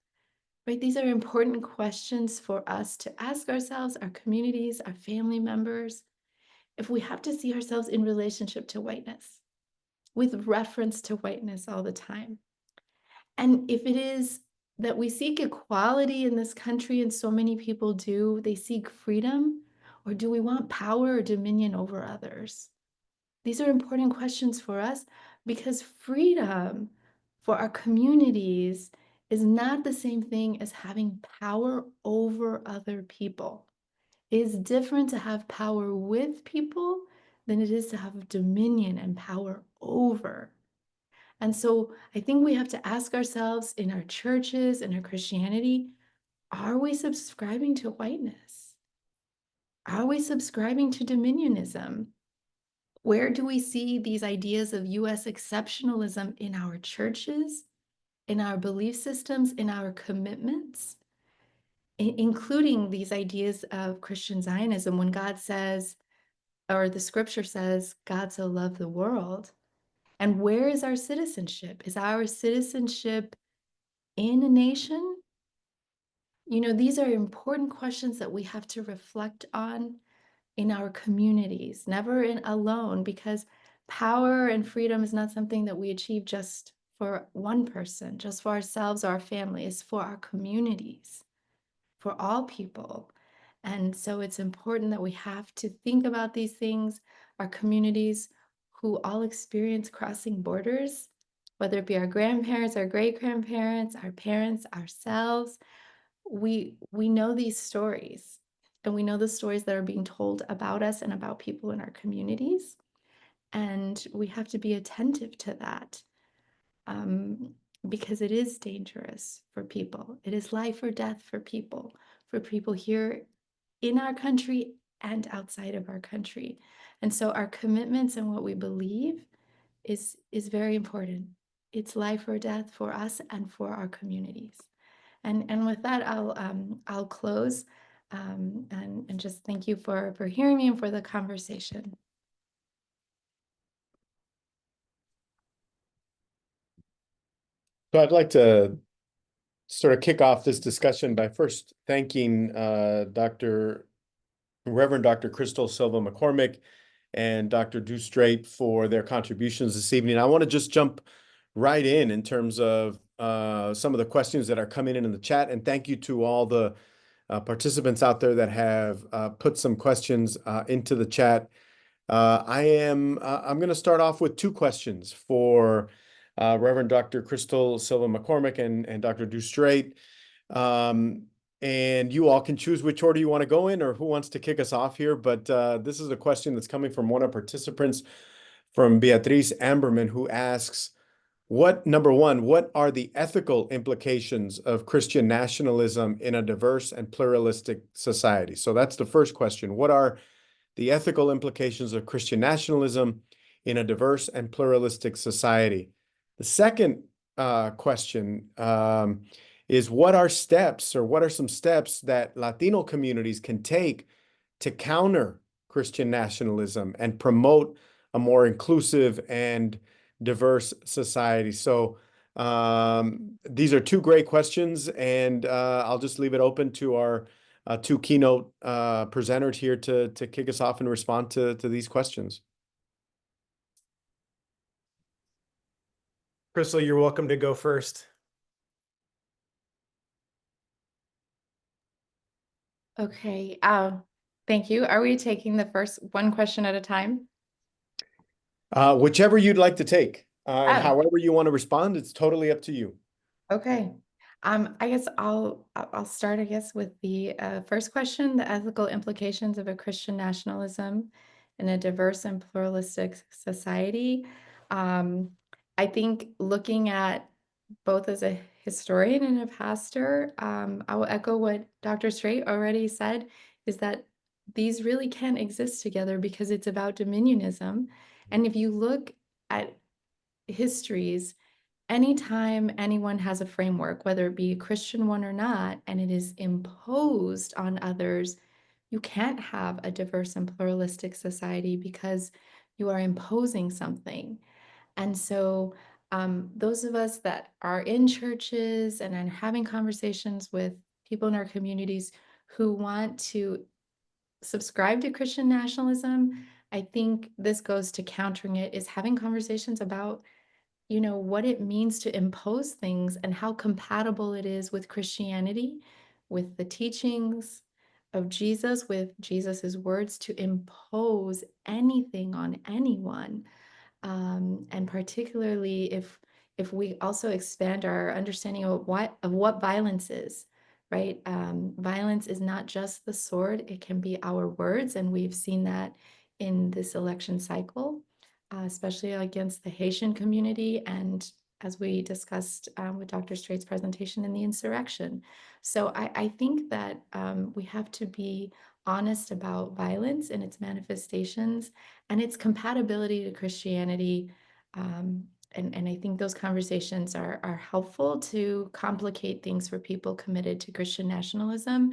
Right? These are important questions for us to ask ourselves, our communities, our family members, if we have to see ourselves in relationship to whiteness, with reference to whiteness all the time. And if it is that we seek equality in this country, and so many people do, they seek freedom, or do we want power or dominion over others? These are important questions for us, because freedom for our communities is not the same thing as having power over other people. It is different to have power with people than it is to have dominion and power over. And so I think we have to ask ourselves, in our churches, in our Christianity, are we subscribing to whiteness? Are we subscribing to dominionism? Where do we see these ideas of US exceptionalism in our churches, in our belief systems, in our commitments, including these ideas of Christian Zionism when God says, or the scripture says, God so loved the world? And where is our citizenship? Is our citizenship in a nation? You know, these are important questions that we have to reflect on in our communities, never alone, because power and freedom is not something that we achieve just for one person, just for ourselves or our family. It's for our communities, for all people. And so it's important that we have to think about these things, our communities who all experience crossing borders, whether it be our grandparents, our great-grandparents, our parents, ourselves. We know these stories, and we know the stories that are being told about us and about people in our communities. And we have to be attentive to that, because it is dangerous for people. It is life or death for people here in our country and outside of our country. And so our commitments and what we believe is very important. It's life or death for us and for our communities. And with that, I'll close, and just thank you for hearing me and for the conversation. So I'd like to sort of kick off this discussion by first thanking Reverend Dr. Crystal Silva-McCormick and Dr. Strait for their contributions this evening. I want to just jump right in terms of some of the questions that are coming in the chat, and thank you to all the participants out there that have put some questions into the chat. I'm going to start off with two questions for Reverend Dr. Crystal Silva-McCormick and Dr. Strait. And you all can choose which order you want to go in or who wants to kick us off here. But this is a question that's coming from one of our participants, from Beatriz Amberman, who asks, number one, what are the ethical implications of Christian nationalism in a diverse and pluralistic society? So that's the first question. What are the ethical implications of Christian nationalism in a diverse and pluralistic society? The second question is, what are some steps that Latino communities can take to counter Christian nationalism and promote a more inclusive and diverse society? So these are two great questions, and I'll just leave it open to our two keynote presenters here to kick us off and respond to these questions. Crystal, you're welcome to go first. Okay, thank you. Are we taking the first one question at a time? Whichever you'd like to take, and Oh. however you want to respond, it's totally up to you. Okay. I guess I'll start, I guess, with the first question, the ethical implications of a Christian nationalism in a diverse and pluralistic society. I think looking at both as a historian and a pastor, I will echo what Dr. Strait already said, is that these really can't exist together because it's about dominionism. And if you look at histories, anytime anyone has a framework, whether it be a Christian one or not, and it is imposed on others, you can't have a diverse and pluralistic society because you are imposing something. And so those of us that are in churches and are having conversations with people in our communities who want to subscribe to Christian nationalism, I think this goes to countering it, is having conversations about, you know, what it means to impose things and how compatible it is with Christianity, with the teachings of Jesus, with Jesus's words, to impose anything on anyone. And particularly if we also expand our understanding of what violence is, right? Violence is not just the sword, it can be our words, and we've seen that in this election cycle, especially against the Haitian community, and as we discussed with Dr. Strait's presentation, in the insurrection. So I think that we have to be honest about violence and its manifestations and its compatibility to Christianity. And I think those conversations are helpful to complicate things for people committed to Christian nationalism.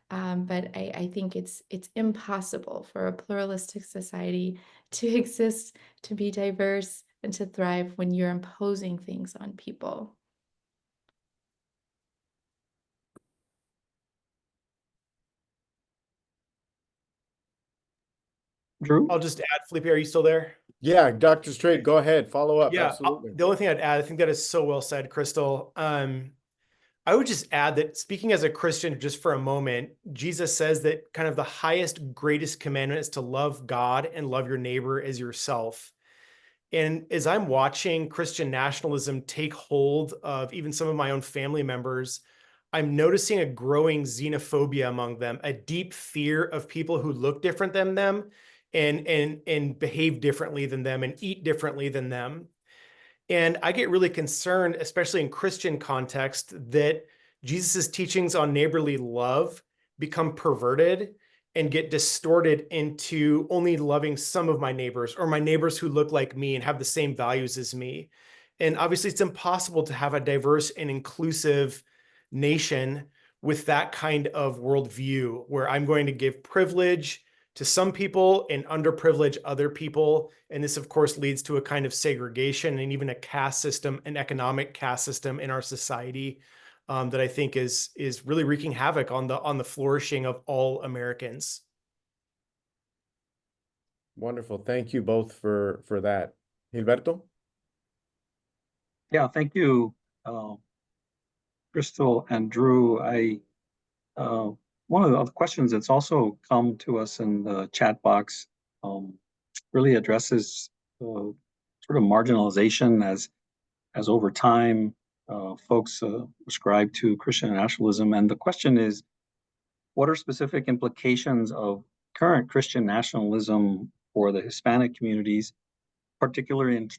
But I think it's impossible for a pluralistic society to exist, to be diverse, and to thrive when you're imposing things on people. Drew? I'll just add, Felipe, are you still there? Yeah, Dr. Strait, go ahead, follow up. Yeah, Absolutely. the only thing I'd add, I think that is so well said, Crystal. I would just add that speaking as a Christian just for a moment, Jesus says that kind of the highest, greatest commandment is to love God and love your neighbor as yourself. And as I'm watching Christian nationalism take hold of even some of my own family members, I'm noticing a growing xenophobia among them, a deep fear of people who look different than them and behave differently than them and eat differently than them. And I get really concerned, especially in Christian context, that Jesus's teachings on neighborly love become perverted and get distorted into only loving some of my neighbors or my neighbors who look like me and have the same values as me. And obviously, it's impossible to have a diverse and inclusive nation with that kind of worldview where I'm going to give privilege to some people and underprivilege other people. And this, of course, leads to a kind of segregation and even a caste system, an economic caste system in our society that I think is really wreaking havoc on the flourishing of all Americans. Wonderful. Thank you both for that. Gilberto? Yeah, thank you, Crystal and Drew. One of the other questions that's also come to us in the chat box really addresses sort of marginalization as over time folks ascribe to Christian nationalism. And the question is, what are specific implications of current Christian nationalism for the Hispanic communities, particularly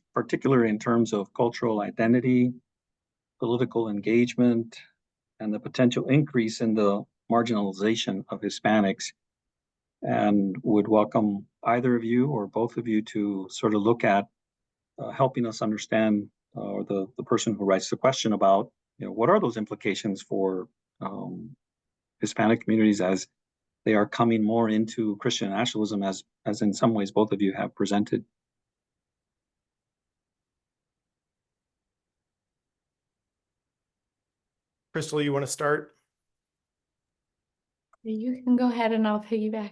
in terms of cultural identity, political engagement, and the potential increase in the marginalization of Hispanics? And would welcome either of you or both of you to sort of look at helping us understand, or the person who writes the question about, what are those implications for Hispanic communities as they are coming more into Christian nationalism, as in some ways both of you have presented. Crystal, you want to start? You can go ahead and I'll piggyback.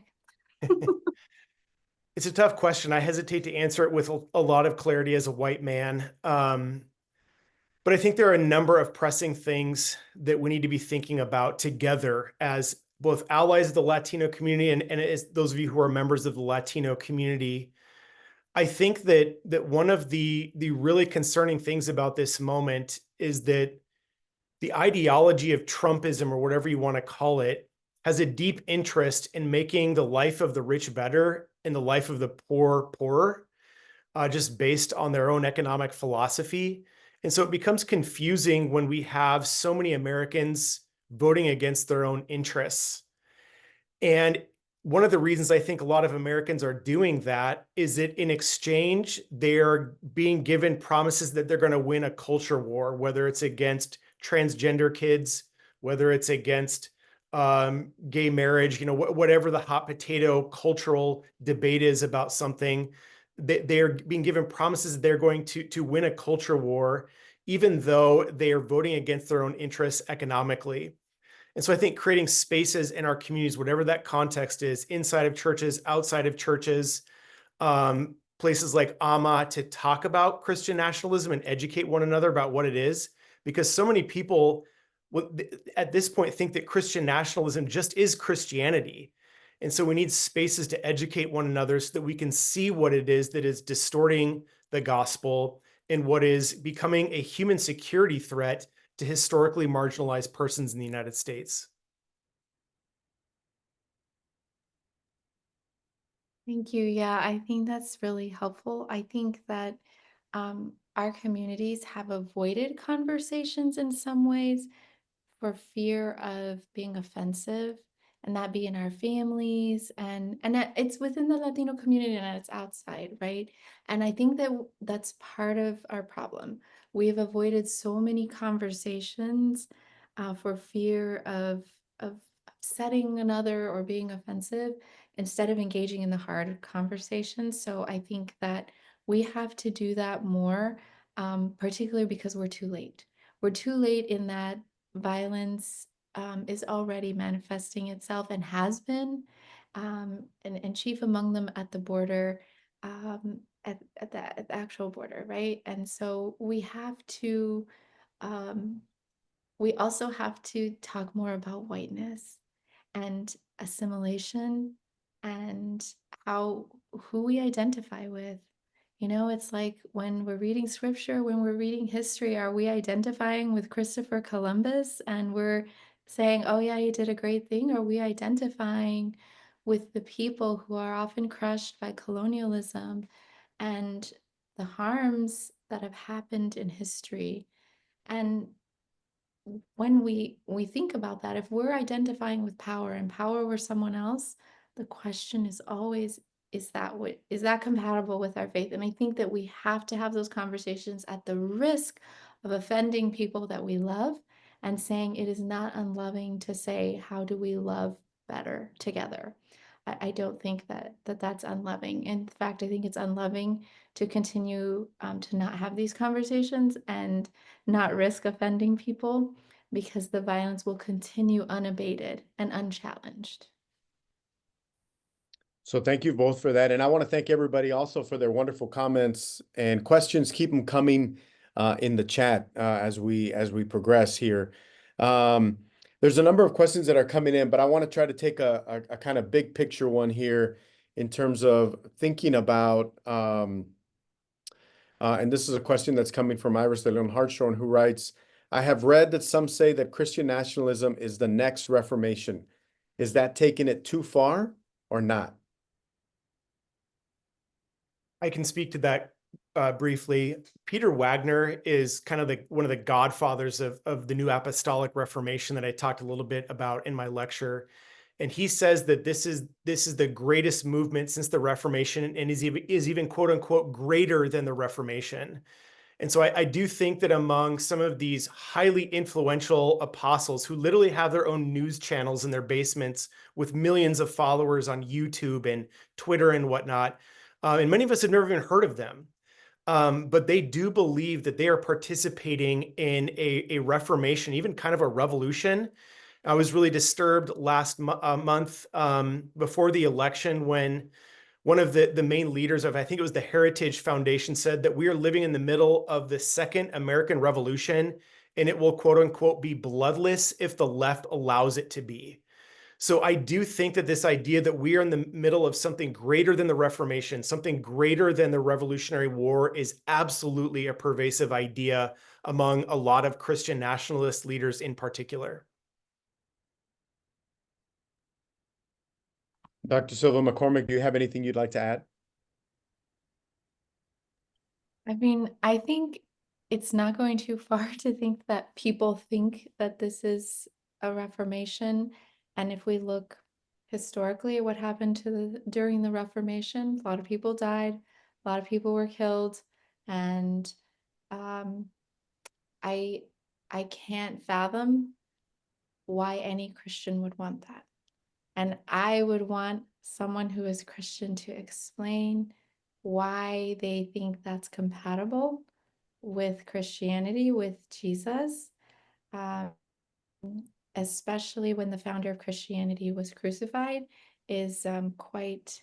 It's a tough question. I hesitate to answer it with a lot of clarity as a white man. But I think there are a number of pressing things that we need to be thinking about together as both allies of the Latino community and as those of you who are members of the Latino community. I think that one of the really concerning things about this moment is that the ideology of Trumpism, or whatever you want to call it, has a deep interest in making the life of the rich better and the life of the poor poorer, just based on their own economic philosophy. And so it becomes confusing when we have so many Americans voting against their own interests. And one of the reasons I think a lot of Americans are doing that is that in exchange, they're being given promises that they're going to win a culture war, whether it's against transgender kids, whether it's against gay marriage, whatever the hot potato cultural debate is about something. They're being given promises that they're going to win a culture war, even though they are voting against their own interests economically. And so I think creating spaces in our communities, whatever that context is, inside of churches, outside of churches, places like AMA, to talk about Christian nationalism and educate one another about what it is, because so many people at this point think that Christian nationalism just is Christianity. And so we need spaces to educate one another so that we can see what it is that is distorting the gospel and what is becoming a human security threat to historically marginalized persons in the United States. Thank you. Yeah, I think that's really helpful. I think that our communities have avoided conversations in some ways for fear of being offensive and that be in our families, and it's within the Latino community and it's outside, right? And I think that that's part of our problem. We've avoided so many conversations for fear of upsetting another or being offensive instead of engaging in the hard conversations. So I think that we have to do that more, particularly because we're too late. We're too late in that violence is already manifesting itself and has been, and chief among them at the border, at the actual border, right? And so we have to, we also have to talk more about whiteness and assimilation and who we identify with. You know, it's like when we're reading scripture, when we're reading history, are we identifying with Christopher Columbus and we're saying, oh yeah, he did a great thing? Or are we identifying with the people who are often crushed by colonialism and the harms that have happened in history? And when we think about that, if we're identifying with power and power over someone else, the question is always, is that compatible with our faith? And I think that we have to have those conversations at the risk of offending people that we love and saying it is not unloving to say, how do we love better together? I don't think that's unloving. In fact, I think it's unloving to continue to not have these conversations and not risk offending people, because the violence will continue unabated and unchallenged. So thank you both for that. And I want to thank everybody also for their wonderful comments and questions. Keep them coming in the chat as we progress here. There's a number of questions that are coming in, but I want to try to take a kind of big picture one here in terms of thinking about, and this is a question that's coming from Iris de Leon Hartshorn, who writes, I have read that some say that Christian nationalism is the next Reformation. Is that taking it too far or not? I can speak to that briefly. Peter Wagner is kind of one of the godfathers of the New Apostolic Reformation that I talked a little bit about in my lecture. And he says that this is the greatest movement since the Reformation, and is even quote unquote greater than the Reformation. And so I do think that among some of these highly influential apostles who literally have their own news channels in their basements with millions of followers on YouTube and Twitter and whatnot, and many of us have never even heard of them, but they do believe that they are participating in a reformation, even kind of a revolution. I was really disturbed last month before the election when one of the main leaders of, I think it was the Heritage Foundation, said that we are living in the middle of the Second American Revolution, and it will quote unquote be bloodless if the left allows it to be. So I do think that this idea that we are in the middle of something greater than the Reformation, something greater than the Revolutionary War, is absolutely a pervasive idea among a lot of Christian nationalist leaders in particular. Dr. Silva-McCormick, do you have anything you'd like to add? I mean, I think it's not going too far to think that people think that this is a reformation. And if we look historically at what happened during the Reformation, a lot of people died, a lot of people were killed, and I can't fathom why any Christian would want that. And I would want someone who is Christian to explain why they think that's compatible with Christianity, with Jesus, especially when the founder of Christianity was crucified, is quite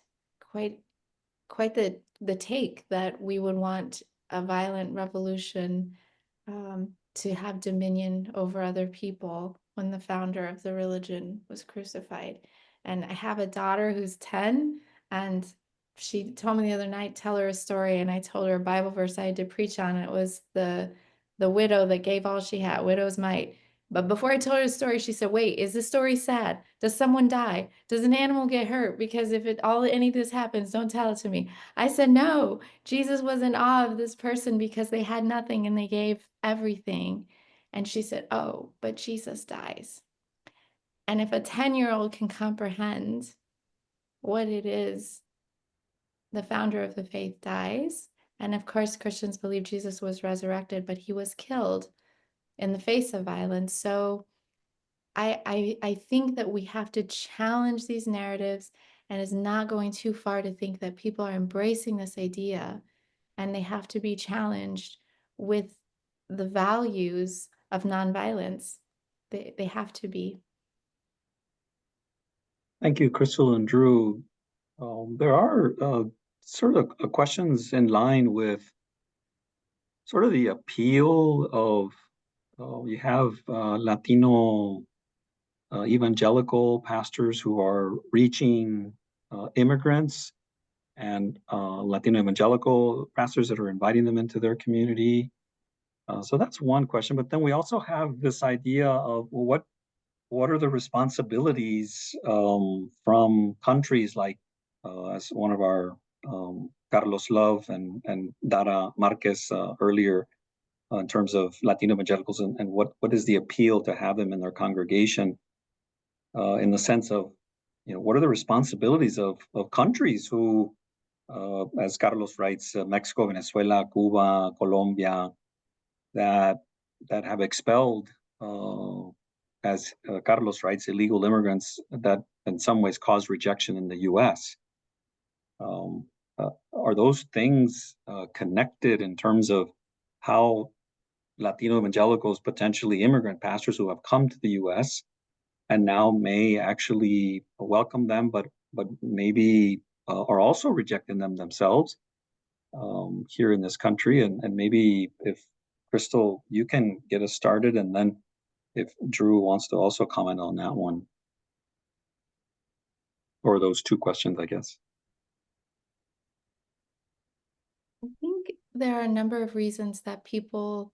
the take that we would want a violent revolution to have dominion over other people when the founder of the religion was crucified. And I have a daughter who's 10, and she told me the other night, tell her a story, and I told her a Bible verse I had to preach on. It was the widow that gave all she had, widow's mite. But before I told her the story, she said, wait, is the story sad? Does someone die? Does an animal get hurt? Because if any of this happens, don't tell it to me. I said, no, Jesus was in awe of this person because they had nothing and they gave everything. And she said, oh, but Jesus dies. And if a 10-year-old can comprehend what it is, the founder of the faith dies. And of course, Christians believe Jesus was resurrected, but he was killed in the face of violence. So I think that we have to challenge these narratives, and it's not going too far to think that people are embracing this idea and they have to be challenged with the values of nonviolence. They have to be. Thank you, Crystal and Drew. There are sort of questions in line with sort of the appeal of, you have Latino evangelical pastors who are reaching immigrants, and Latino evangelical pastors that are inviting them into their community. So that's one question. But then we also have this idea of, well, what are the responsibilities from countries like, as one of our Carlos Love and Dara Marquez earlier, in terms of Latino evangelicals, and what is the appeal to have them in their congregation, in the sense of, what are the responsibilities of countries who, as Carlos writes, Mexico, Venezuela, Cuba, Colombia, that have expelled, as Carlos writes, illegal immigrants that in some ways cause rejection in the U.S. Are those things connected in terms of how Latino evangelicals, potentially immigrant pastors who have come to the U.S. and now may actually welcome them, but maybe are also rejecting them themselves here in this country? And maybe if Crystal, you can get us started, and then if Drew wants to also comment on that one, or those two questions, I guess. I think there are a number of reasons that people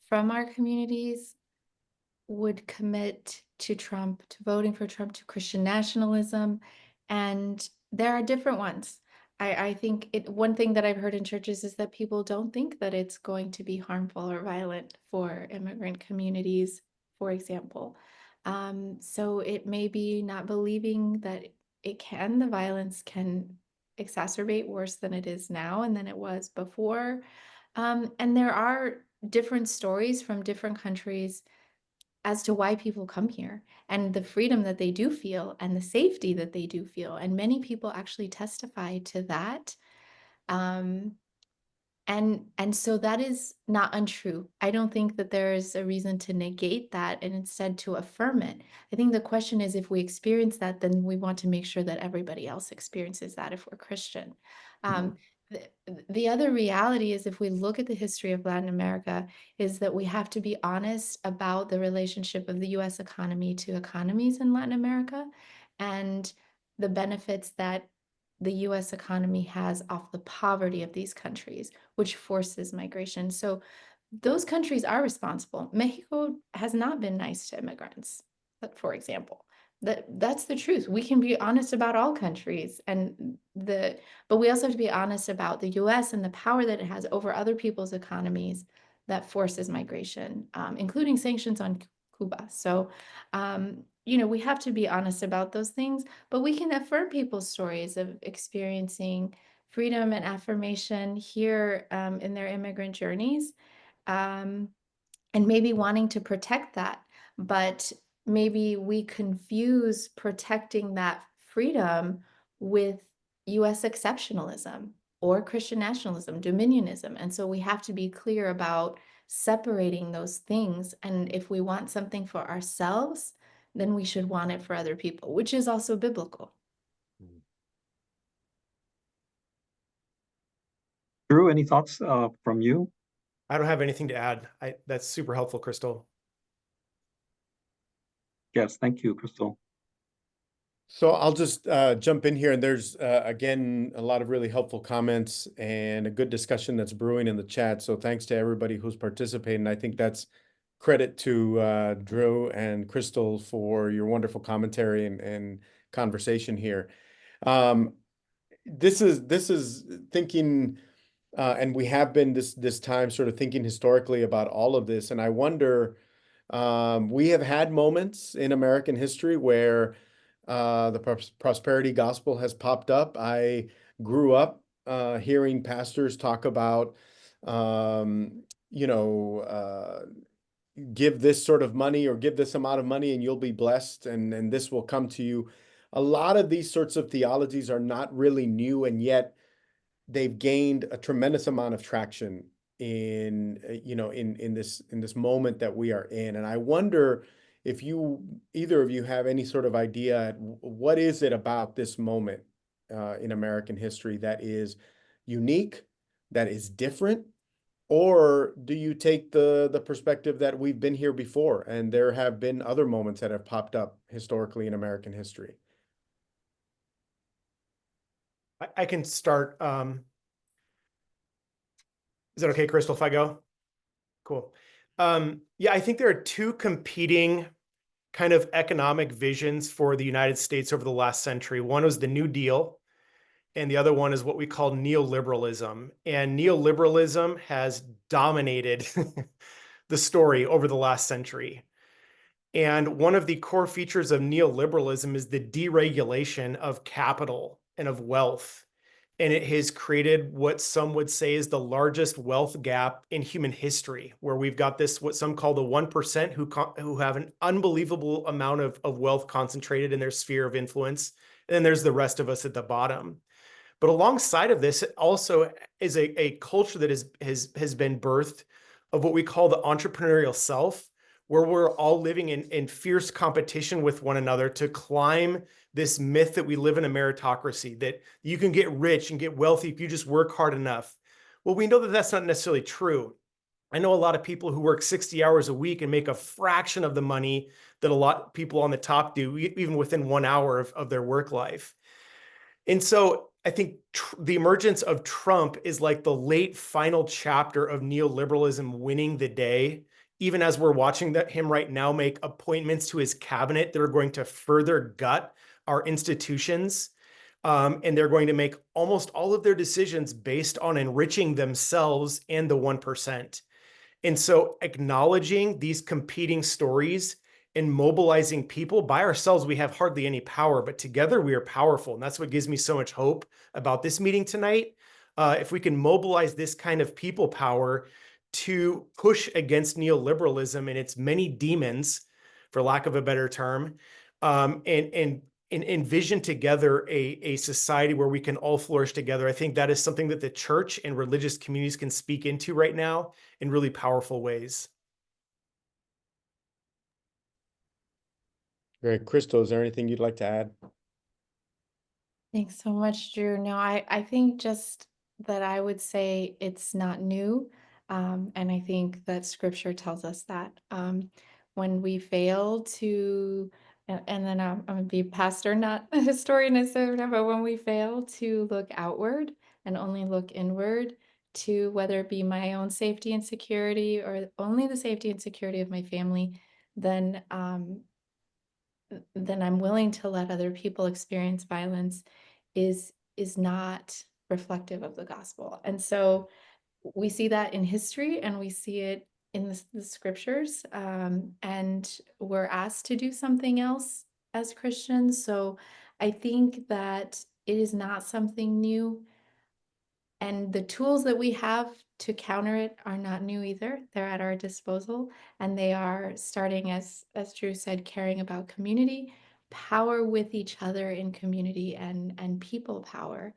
from our communities would commit to Trump, to voting for Trump, to Christian nationalism, and there are different ones. I think one thing that I've heard in churches is that people don't think that it's going to be harmful or violent for immigrant communities, for example. So it may be not believing that the violence can exacerbate worse than it is now and than it was before. And there are different stories from different countries as to why people come here and the freedom that they do feel and the safety that they do feel. And many people actually testify to that. And so that is not untrue. I don't think that there is a reason to negate that and instead to affirm it. I think the question is, if we experience that, then we want to make sure that everybody else experiences that if we're Christian. The other reality is, if we look at the history of Latin America, is that we have to be honest about the relationship of the US economy to economies in Latin America and the benefits that the US economy has off the poverty of these countries, which forces migration. So those countries are responsible. Mexico has not been nice to immigrants, for example. That's the truth. We can be honest about all countries, but we also have to be honest about the US and the power that it has over other people's economies that forces migration, including sanctions on Cuba. So, we have to be honest about those things, but we can affirm people's stories of experiencing freedom and affirmation here in their immigrant journeys, and maybe wanting to protect that. But maybe we confuse protecting that freedom with US exceptionalism or Christian nationalism, dominionism. And so we have to be clear about separating those things. And if we want something for ourselves, then we should want it for other people, which is also biblical. Drew, any thoughts from you? I don't have anything to add. That's super helpful, Crystal. Yes, thank you, Crystal. So I'll just jump in here, and there's again a lot of really helpful comments and a good discussion that's brewing in the chat. So thanks to everybody who's participating. I think that's credit to Drew and Crystal for your wonderful commentary and conversation here. This is thinking, and we have been this time sort of thinking historically about all of this, and I wonder We have had moments in American history where the prosperity gospel has popped up. I grew up hearing pastors talk about, you know, give this sort of money or give this amount of money and you'll be blessed and this will come to you. A lot of these sorts of theologies are not really new, and yet they've gained a tremendous amount of traction in this moment that we are in. And I wonder if either of you have any sort of idea at what is it about this moment in American history that is unique, that is different, or do you take the perspective that we've been here before and there have been other moments that have popped up historically in American history? I can start. Is that okay, Crystal, if I go? Cool. Yeah, I think there are two competing kind of economic visions for the United States over the last century. One was the New Deal, and the other one is what we call neoliberalism. And neoliberalism has dominated the story over the last century. And one of the core features of neoliberalism is the deregulation of capital and of wealth. And it has created what some would say is the largest wealth gap in human history, where we've got this, what some call the 1% who have an unbelievable amount of wealth concentrated in their sphere of influence. And then there's the rest of us at the bottom. But alongside of this, it also is a culture that has been birthed of what we call the entrepreneurial self, where we're all living in fierce competition with one another to climb this myth that we live in a meritocracy, that you can get rich and get wealthy if you just work hard enough. Well, we know that that's not necessarily true. I know a lot of people who work 60 hours a week and make a fraction of the money that a lot of people on the top do, even within 1 hour of their work life. And so I think the emergence of Trump is like the late final chapter of neoliberalism winning the day, even as we're watching him right now make appointments to his cabinet that are going to further gut our institutions. And they're going to make almost all of their decisions based on enriching themselves and the 1%. And so acknowledging these competing stories and mobilizing people by ourselves, we have hardly any power, but together we are powerful. And that's what gives me so much hope about this meeting tonight. If we can mobilize this kind of people power to push against neoliberalism and its many demons, for lack of a better term, and envision together a society where we can all flourish together. I think that is something that the church and religious communities can speak into right now in really powerful ways. Great. Crystal, is there anything you'd like to add? Thanks so much, Drew. No, I think just that I would say it's not new. And I think that scripture tells us that when we fail to, and then I'm going to be pastor, not a historian, but when we fail to look outward and only look inward to whether it be my own safety and security or only the safety and security of my family, then I'm willing to let other people experience violence is not reflective of the gospel. And so we see that in history and we see it in the scriptures, and we're asked to do something else as Christians. So I think that it is not something new. And the tools that we have to counter it are not new either. They're at our disposal, and they are starting, as Drew said, caring about community, power with each other in community, and people power.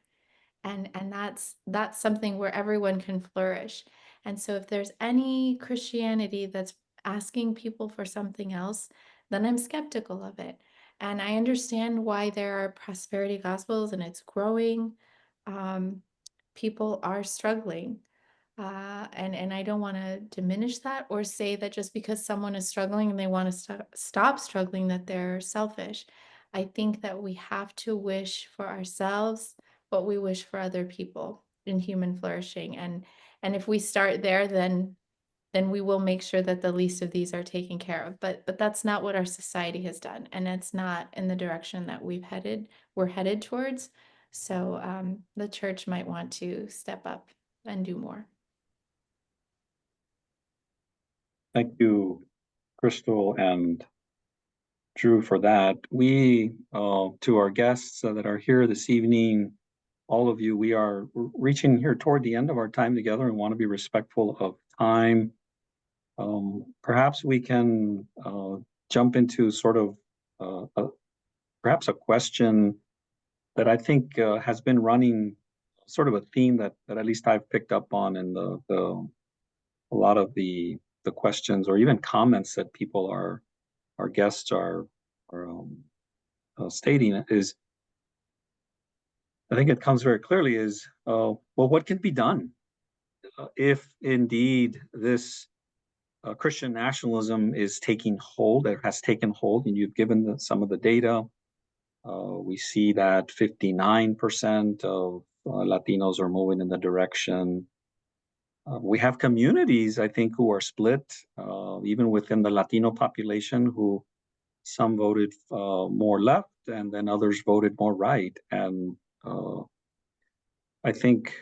And that's something where everyone can flourish. And so if there's any Christianity that's asking people for something else, then I'm skeptical of it. And I understand why there are prosperity gospels and it's growing. People are struggling. And I don't want to diminish that or say that just because someone is struggling and they want to stop struggling, that they're selfish. I think that we have to wish for ourselves what we wish for other people in human flourishing. And if we start there, then we will make sure that the least of these are taken care of. But that's not what our society has done. And it's not in the direction that we're headed towards. So the church might want to step up and do more. Thank you, Crystal and Drew for that. We, to our guests that are here this evening, all of you, we are reaching here toward the end of our time together and want to be respectful of time. Perhaps we can jump into sort of perhaps a question that I think has been running, sort of a theme that at least I've picked up on in a lot of the questions or even comments that people our guests are stating is, I think it comes very clearly is, well, what can be done if indeed this Christian nationalism is taking hold, it has taken hold, and you've given some of the data. We see that 59% of Latinos are moving in the direction. We have communities, I think, who are split, even within the Latino population, who some voted more left and then others voted more right. And I think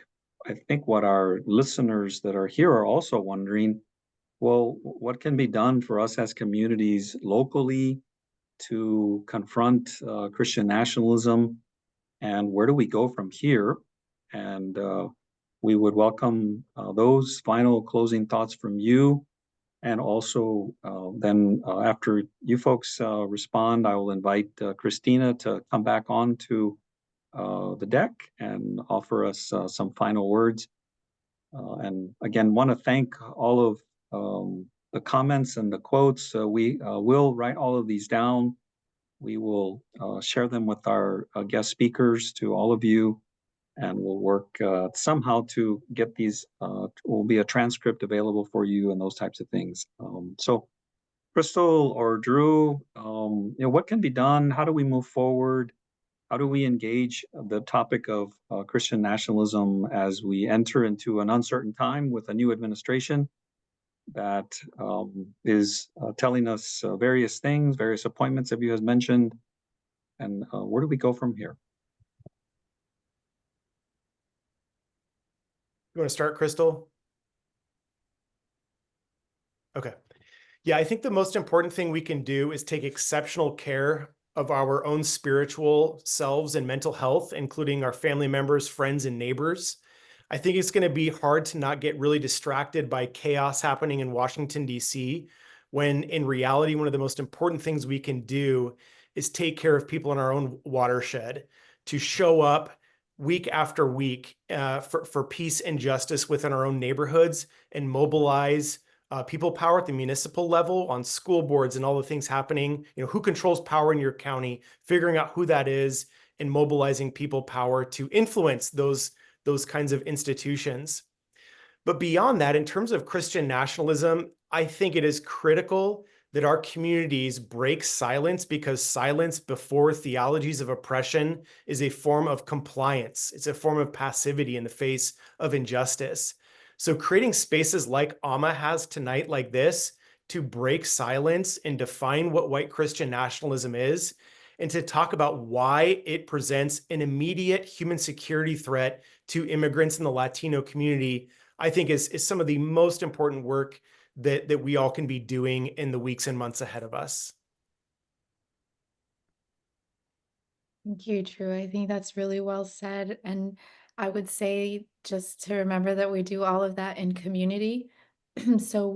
what our listeners that are here are also wondering, well, what can be done for us as communities locally to confront Christian nationalism, and where do we go from here? And we would welcome those final closing thoughts from you. And also then after you folks respond, I will invite Christina to come back on to the deck and offer us some final words. And again, want to thank all of the comments and the quotes. We will write all of these down. We will share them with our guest speakers to all of you, and we'll work somehow to get these, will be a transcript available for you and those types of things. So Crystal or Drew, what can be done? How do we move forward? How do we engage the topic of Christian nationalism as we enter into an uncertain time with a new administration that is telling us various things, various appointments, as you have mentioned, and where do we go from here? You want to start, Crystal? Okay. Yeah, I think the most important thing we can do is take exceptional care of our own spiritual selves and mental health, including our family members, friends, and neighbors. I think it's going to be hard to not get really distracted by chaos happening in Washington, D.C., when in reality, one of the most important things we can do is take care of people in our own watershed, to show up week after week for peace and justice within our own neighborhoods and mobilize people power at the municipal level on school boards and all the things happening, who controls power in your county, figuring out who that is and mobilizing people power to influence those kinds of institutions. But beyond that, in terms of Christian nationalism, I think it is critical that our communities break silence, because silence before theologies of oppression is a form of compliance. It's a form of passivity in the face of injustice. So creating spaces like AMA has tonight, like this, to break silence and define what white Christian nationalism is, and to talk about why it presents an immediate human security threat to immigrants in the Latino community, I think is some of the most important work that we all can be doing in the weeks and months ahead of us. Thank you, Drew. I think that's really well said. And I would say just to remember that we do all of that in community. So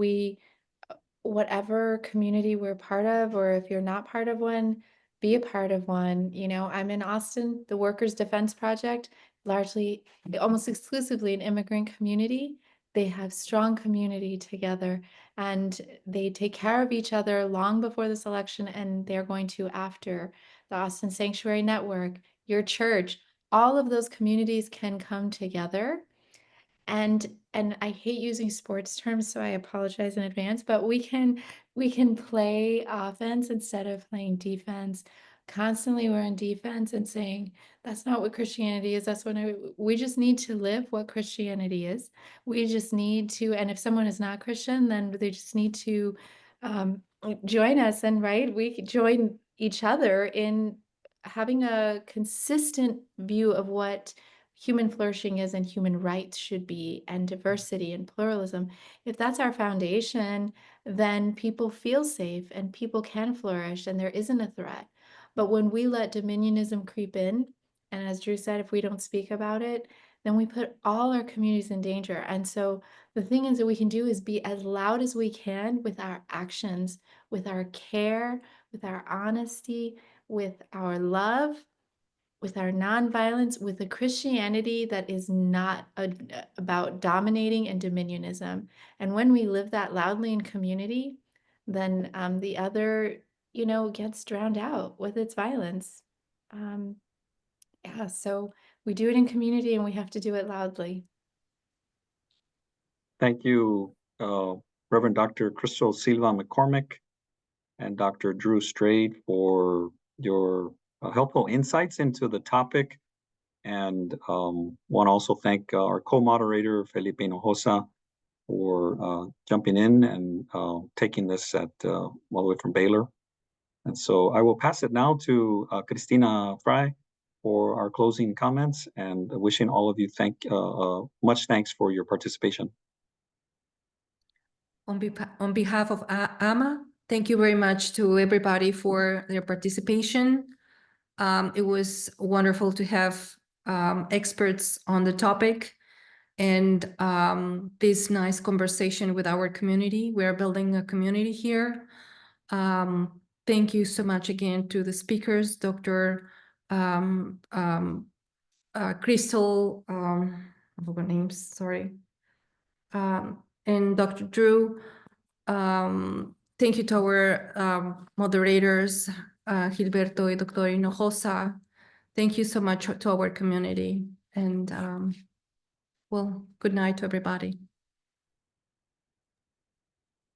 whatever community we're part of, or if you're not part of one, be a part of one. I'm in Austin, the Workers' Defense Project, largely, almost exclusively an immigrant community. They have strong community together, and they take care of each other long before this election, and they're going to after. The Austin Sanctuary Network, your church, all of those communities can come together. And I hate using sports terms, so I apologize in advance, but we can play offense instead of playing defense. Constantly we're in defense and saying that's not what Christianity is. That's what we just need to live what Christianity is. We just need to, and if someone is not Christian, then they just need to join us, and we join each other in having a consistent view of what human flourishing is and human rights should be, and diversity and pluralism, if that's our foundation, then people feel safe and people can flourish and there isn't a threat. But when we let dominionism creep in, and as Drew said, if we don't speak about it, then we put all our communities in danger. And so the thing is that we can do is be as loud as we can with our actions, with our care, with our honesty, with our love, with our nonviolence, with a Christianity that is not about dominating and dominionism. And when we live that loudly in community, then the other, gets drowned out with its violence. Yeah, so we do it in community and we have to do it loudly. Thank you, Reverend Dr. Crystal Silva-McCormick and Dr. Drew Strait for your helpful insights into the topic. And want to also thank our co-moderator, Felipe Hinojosa, for jumping in and taking this all the way from Baylor. And so I will pass it now to Cristina Fry for our closing comments, and wishing all of you much thanks for your participation. On behalf of AMA, thank you very much to everybody for their participation. It was wonderful to have experts on the topic and this nice conversation with our community. We are building a community here. Thank you so much again to the speakers, Dr. Crystal, I forgot her names, sorry, and Dr. Drew. Thank you to our moderators, Gilberto and Dr. Hinojosa. Thank you so much to our community. And well, good night to everybody.